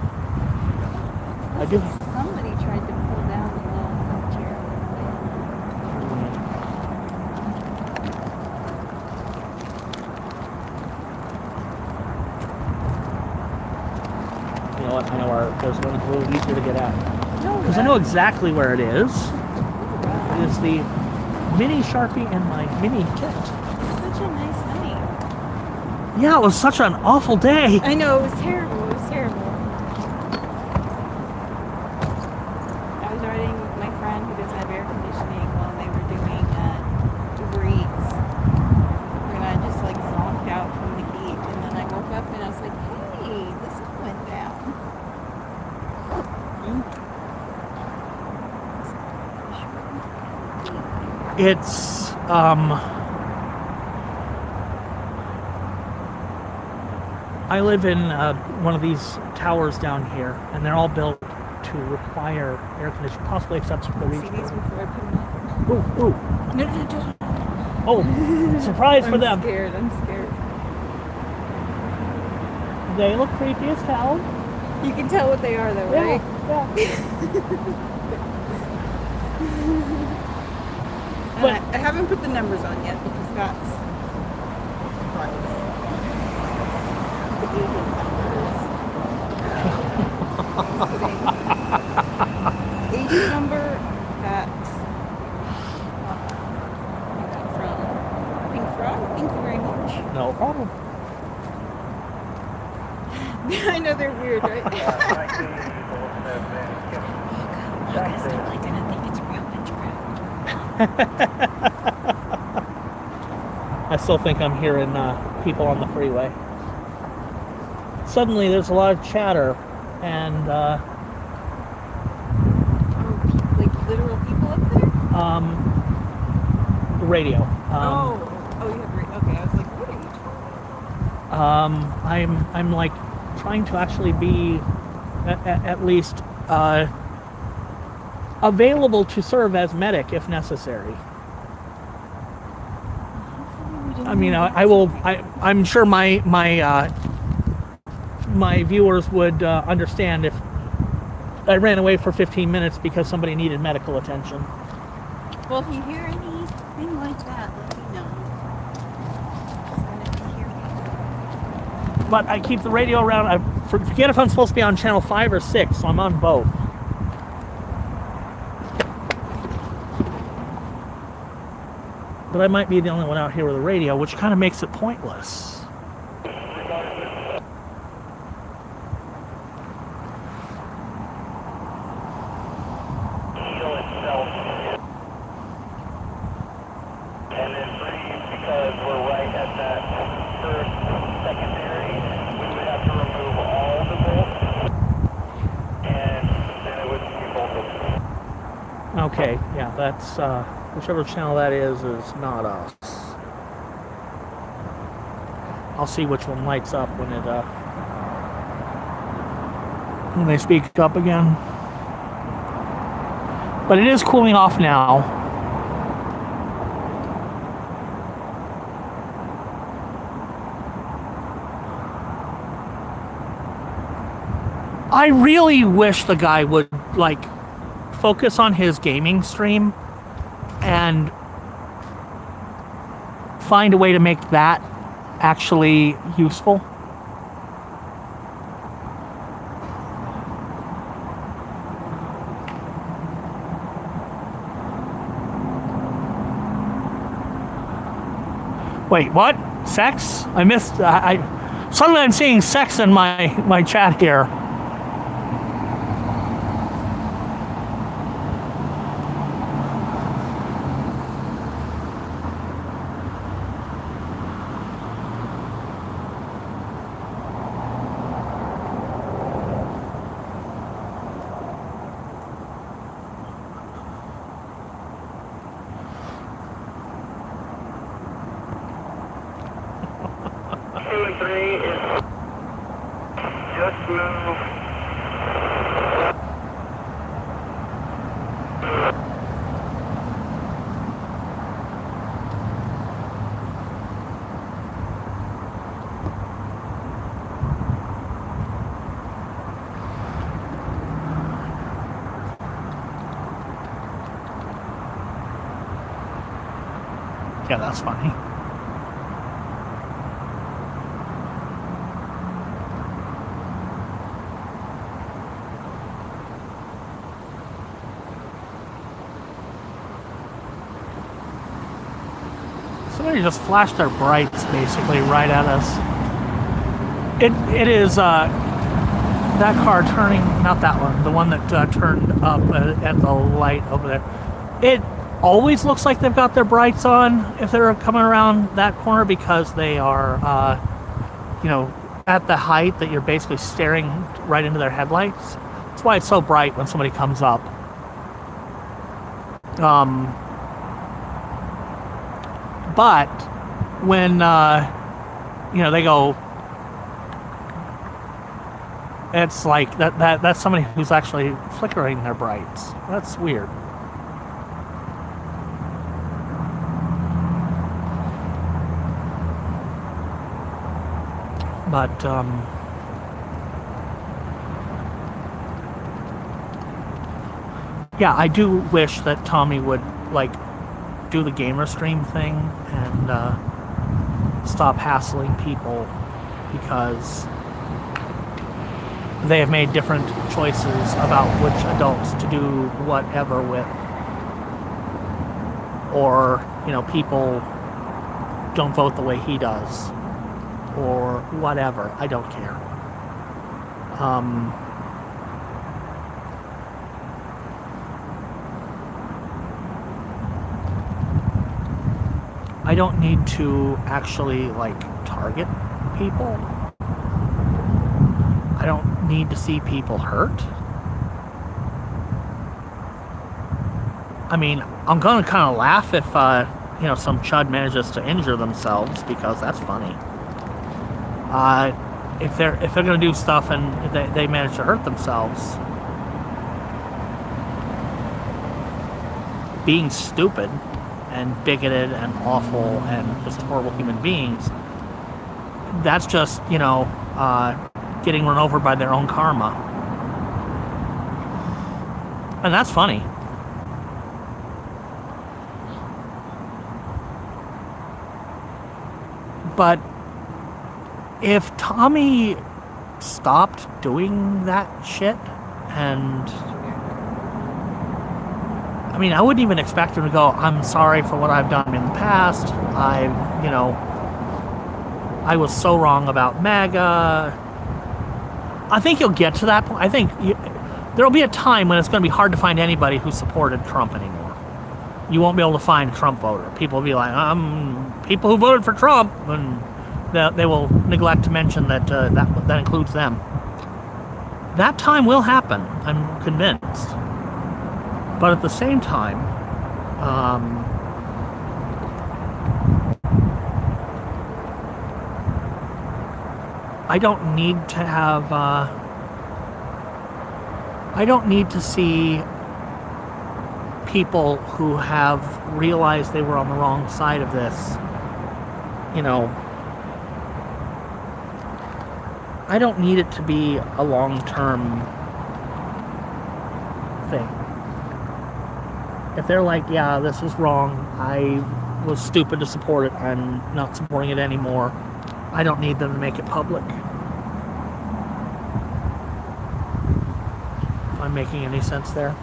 I do. Somebody tried to pull down the little chair. You know what? I know where there's one a little easier to get at. No, Because I know exactly where it is. It is the mini Sharpie in my mini kit. Such a nice night. Yeah, it was such an awful day. I know, it was terrible. It was terrible. I was riding with my friend who doesn't have air conditioning while they were doing Uber Eats. And I just like zonked out from the heat. And then I woke up and I was like, hey, the sun went down. It's I live in one of these towers down here, and they're all built to require air conditioning, possibly except for the See reach. these before I put them on. Ooh, ooh. No, no, no. Oh, surprise for them. I'm scared. They look creepy as hell. You can tell what they are, though, right? But I haven't put the numbers on yet because that's private. The agent numbers. Agent number that I got from Pink Frog. Thank you very much. no problem. I know they're weird, right? August, they're like gonna think it's real witchcraft. I still think I'm hearing people on the freeway. Suddenly there's a lot of chatter and Like literal people up there? radio. You have radio. Okay, I was like, what are you talking about? I'm like trying to actually be at least available to serve as medic if necessary. I mean, I'm sure my viewers would understand if I ran away for 15 minutes because somebody needed medical attention. Well, if you hear anything like that, let me know. Just gonna hear you. But I keep the radio around. I forget if I'm supposed to be on channel 5 or 6, so I'm on both. But I might be the only one out here with a radio, which kind of makes it pointless. And then breathe because we're right at that first secondary. We would have to remove all the bolts, and then it would be bolted. Okay, yeah, that's whichever channel that is not us. I'll see which one lights up when it when they speak up again. But it is cooling off now. I really wish the guy would like focus on his gaming stream and find a way to make that actually useful. Wait, what? Sex? I missed. Suddenly I'm seeing sex in my chat here. Yeah, that's funny. Somebody just flashed their brights basically right at us. It is that car turning, not that one, the one that turned up at the light over there. It always looks like they've got their brights on if they're coming around that corner because they are, at the height that you're basically staring right into their headlights. That's why it's so bright when somebody comes up. But when, they go It's like that's somebody who's actually flickering their brights. That's weird. But yeah, I do wish that Tommy would like do the gamer stream thing and stop hassling people, because they have made different choices about which adults to do whatever with. Or, you know, people don't vote the way he does. Or whatever. I don't care. I don't need to actually, like, target people. I don't need to see people hurt. I mean, I'm gonna kind of laugh if, you know, some chud manages to injure themselves, because that's funny. If they're gonna do stuff and they manage to hurt themselves, being stupid and bigoted and awful and just horrible human beings, that's just, you know, getting run over by their own karma. And that's funny. But if Tommy stopped doing that shit, and I mean, I wouldn't even expect him to go, I'm sorry for what I've done in the past. You know, I was so wrong about MAGA. I think you'll get to that point. I think there'll be a time when it's going to be hard to find anybody who supported Trump anymore. You won't be able to find a Trump voter. People will be like, people who voted for Trump, and they will neglect to mention that that includes them. That time will happen, I'm convinced. But at the same time, I don't need to have. I don't need to see people who have realized they were on the wrong side of this. You know, I don't need it to be a long-term thing. If they're like, yeah, this is wrong, I was stupid to support it, I'm not supporting it anymore, I don't need them to make it public. If I'm making any sense there.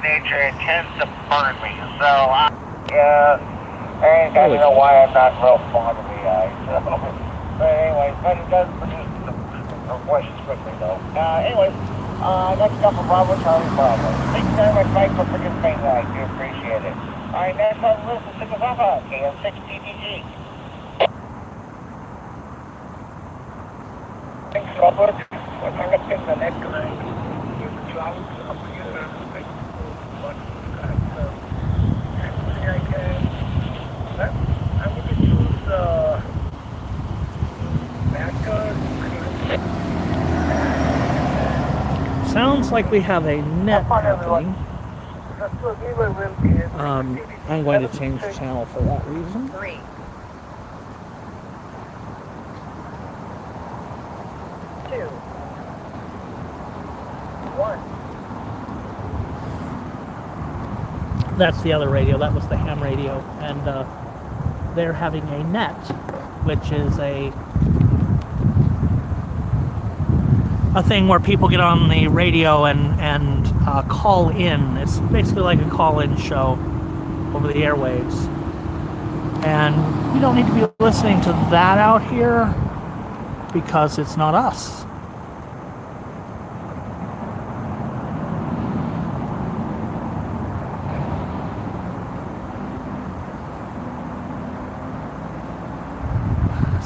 Nature intends to burn me, so yeah, I don't know why I'm not real fond of the eye. So, but anyway, but it does produce some questions quickly though. Anyways, next up for Bravo Charlie Bravo. Thank you very much, Mike, for participating. I do appreciate it. All right, next on the list is Sickles Alpha, KM6TTG. Thanks, Robert. We're going to pick the next line. Up here. I'm going to choose Sounds like we have a net happening. I'm going to change the channel for that reason. 3, 2, 1. That's the other radio. That was the ham radio. And they're having a net, which is a a thing where people get on the radio and call in. It's basically like a call-in show over the airwaves. And we don't need to be listening to that out here because it's not us.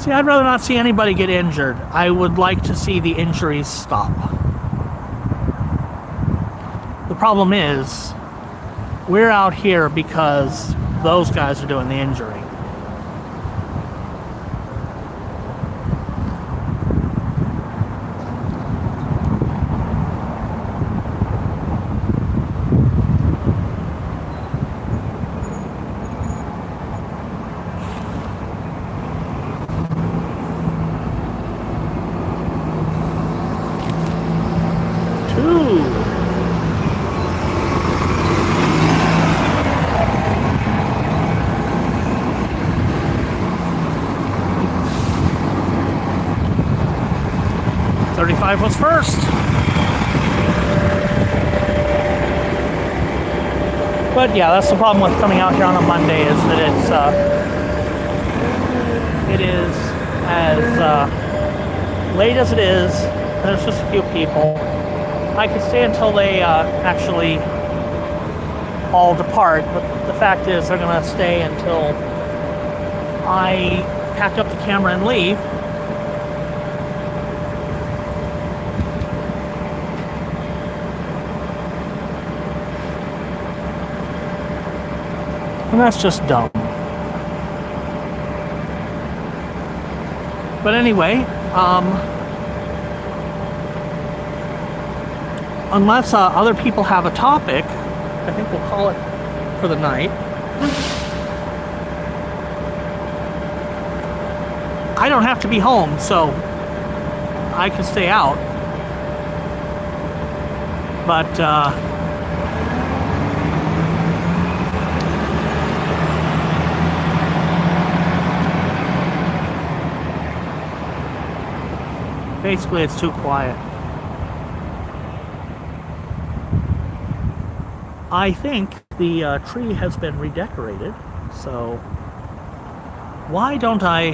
See, I'd rather not see anybody get injured. I would like to see the injuries stop. The problem is, we're out here because those guys are doing the injuring. Was first. But yeah, that's the problem with coming out here on a Monday, is that it is as late as it is. There's just a few people. I could stay until they actually all depart, but the fact is they're gonna stay until I pack up the camera and leave. And that's just dumb. But anyway, unless other people have a topic, I think we'll call it for the night. I don't have to be home, so I can stay out. But basically, it's too quiet. I think the tree has been redecorated, so why don't I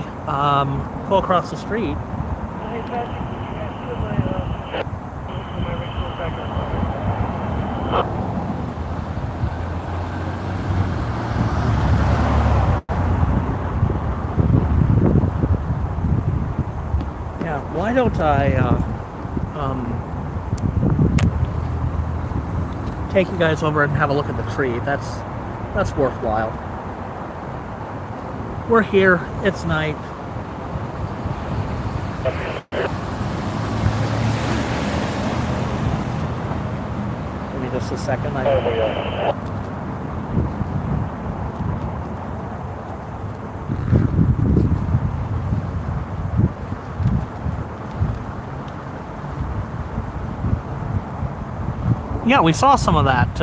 go across the street? Why don't I take you guys over and have a look at the tree? That's worthwhile. We're here. It's night. Give me just a second. Yeah, we saw some of that.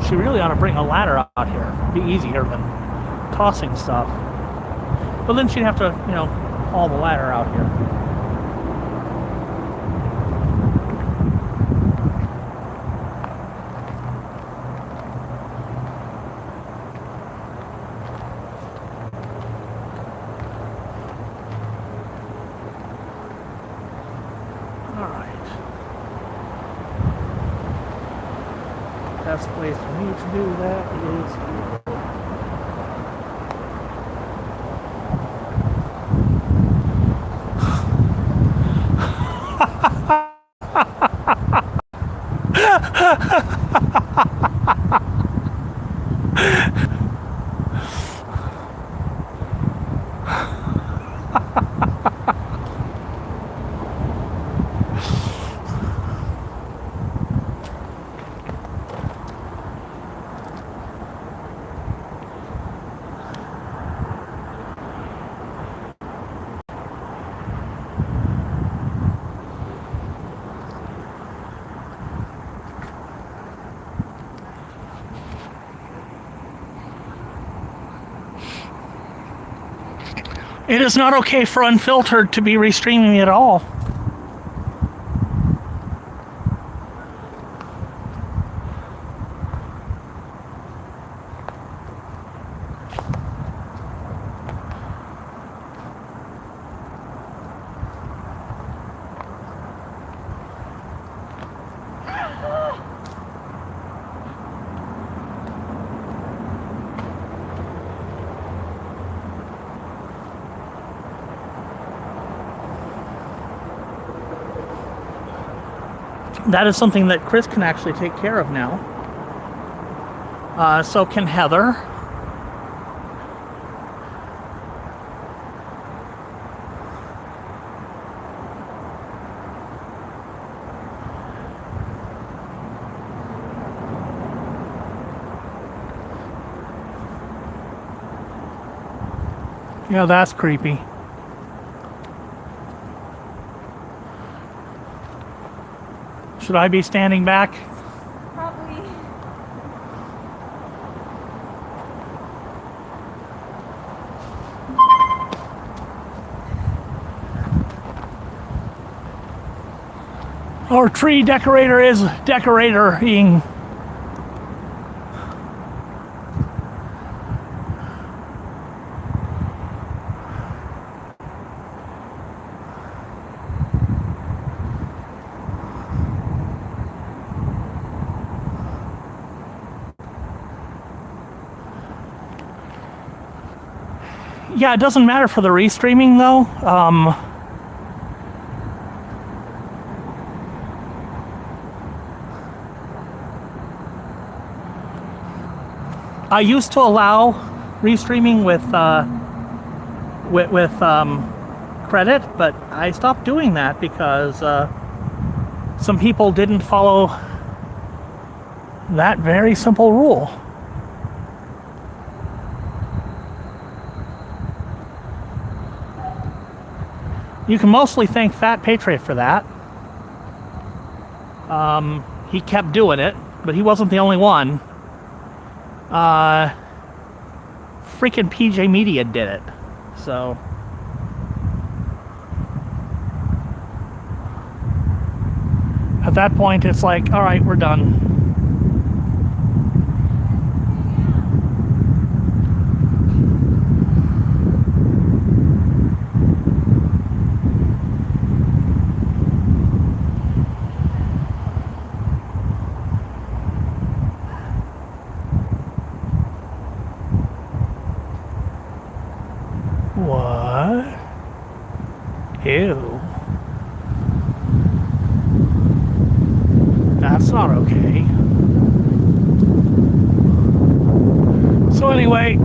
She really ought to bring a ladder out here. It'd be easier than tossing stuff. But then she'd have to, haul the ladder out here. Best place for me to do that is here. It is not okay for Unfiltered to be restreaming at all. That is something that Chris can actually take care of now. So can Heather. Yeah, that's creepy. Should I be standing back? Probably. Our tree decorator is decorating. Yeah, it doesn't matter for the restreaming though. I used to allow restreaming with credit, but I stopped doing that because some people didn't follow that very simple rule. You can mostly thank Fat Patriot for that. He kept doing it, but he wasn't the only one. Freaking PJ Media did it. So at that point, it's like, all right, we're done. What? Ew. That's not okay. So anyway,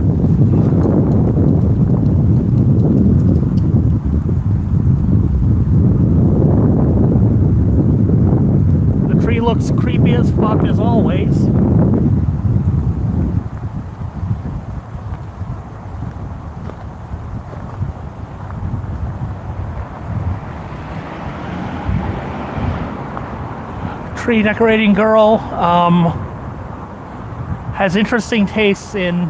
the tree looks creepy as fuck as always. Tree decorating girl has interesting tastes in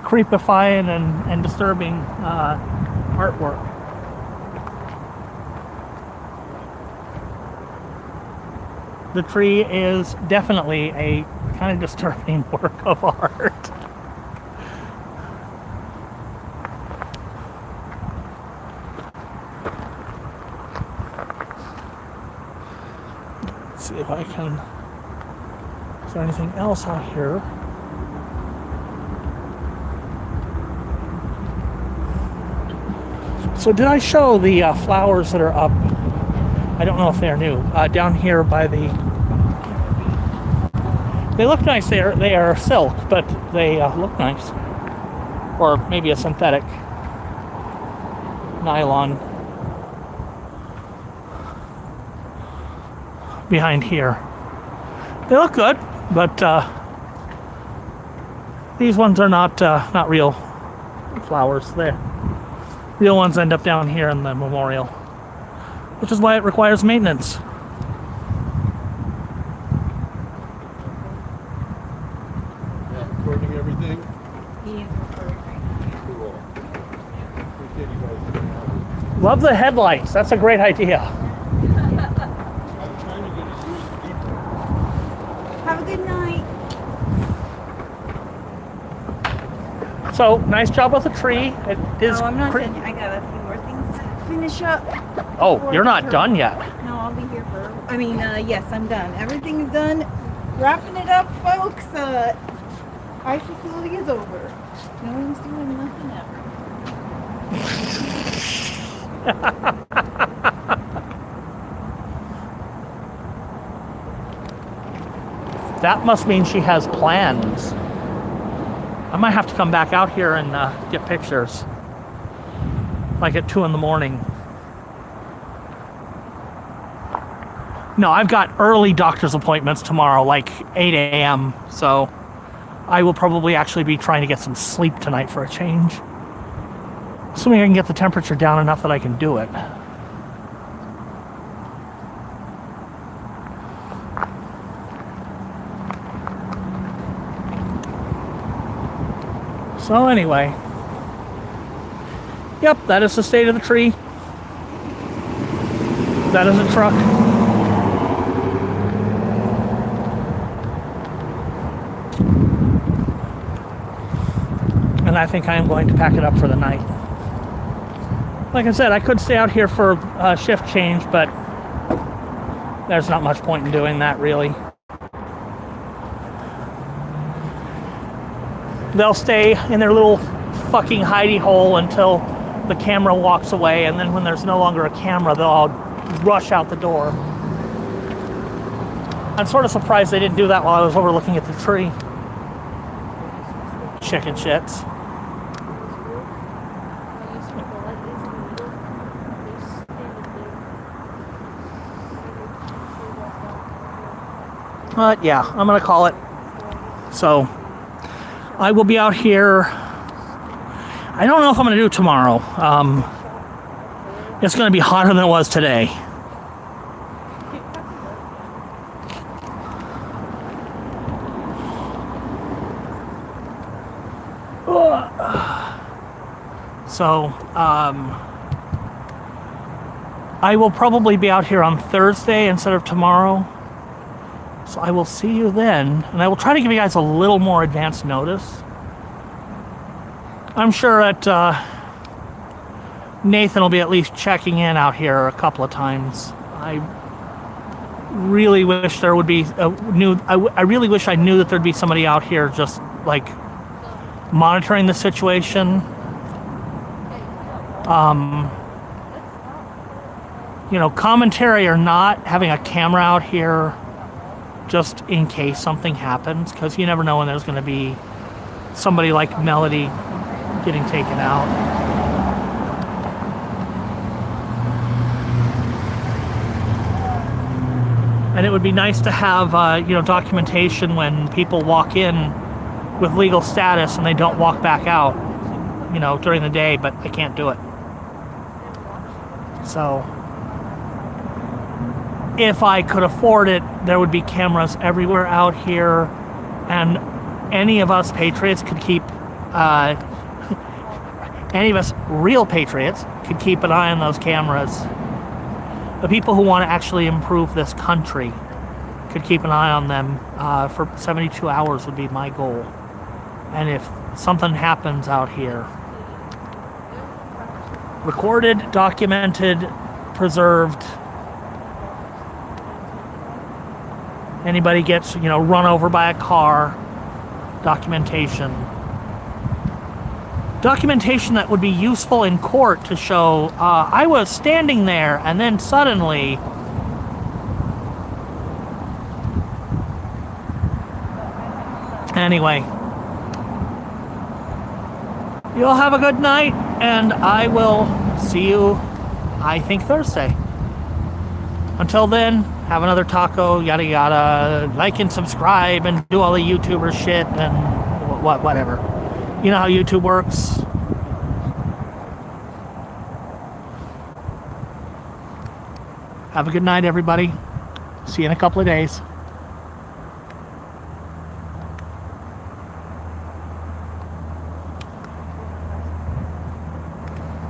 creepifying and disturbing artwork. The tree is definitely a kind of disturbing work of art. See if I can. Is there anything else out here? So did I show the flowers that are up? I don't know if they're new. Down here by the. They look nice. They are silk, but they look nice. Or maybe a synthetic nylon. Behind here. They look good, but these ones are not real flowers. The real ones end up down here in the memorial, which is why it requires maintenance. Yeah, recording everything. Yes. Love the headlights. That's a great idea. Have a good night. So, nice job with the tree. It is. Oh, I'm not done yet. I got a few more things to finish up. Oh, you're not done yet. No, I'll be here for. I mean, yes, I'm done. Everything's done. Wrapping it up, folks. Our facility is over. No one's doing nothing ever. That must mean she has plans. I might have to come back out here and get pictures. Like at 2 in the morning. No, I've got early doctor's appointments tomorrow, like 8 a.m. So I will probably actually be trying to get some sleep tonight for a change. Assuming I can get the temperature down enough that I can do it. So anyway, yep, that is the state of the tree. That is a truck. And I think I am going to pack it up for the night. Like I said, I could stay out here for a shift change, but there's not much point in doing that, really. They'll stay in their little fucking hidey hole until the camera walks away, and then when there's no longer a camera, they'll all rush out the door. I'm sort of surprised they didn't do that while I was over looking at the tree. Chicken shits. But yeah, I'm gonna call it. So I will be out here. I don't know if I'm gonna do it tomorrow. It's gonna be hotter than it was today. So I will probably be out here on Thursday instead of tomorrow. So I will see you then, and I will try to give you guys a little more advance notice. I'm sure that Nathan will be at least checking in out here a couple of times. I really wish there would be I really wish I knew that there'd be somebody out here just like monitoring the situation. You know, commentary or not, having a camera out here just in case something happens, because you never know when there's going to be somebody like Melody getting taken out. And it would be nice to have, you know, documentation when people walk in with legal status and they don't walk back out, you know, during the day, but they can't do it. So if I could afford it, there would be cameras everywhere out here, and any of us patriots could keep, any of us real patriots could keep an eye on those cameras. The people who want to actually improve this country could keep an eye on them for 72 hours would be my goal. And if something happens out here, recorded, documented, preserved. Anybody gets, you know, run over by a car, documentation. Documentation that would be useful in court to show, I was standing there and then suddenly... Anyway. You all have a good night, and I will see you, I think, Thursday. Until then, have another taco, yada yada. Like and subscribe and do all the YouTuber shit and whatever. You know how YouTube works. Have a good night, everybody. See you in a couple of days.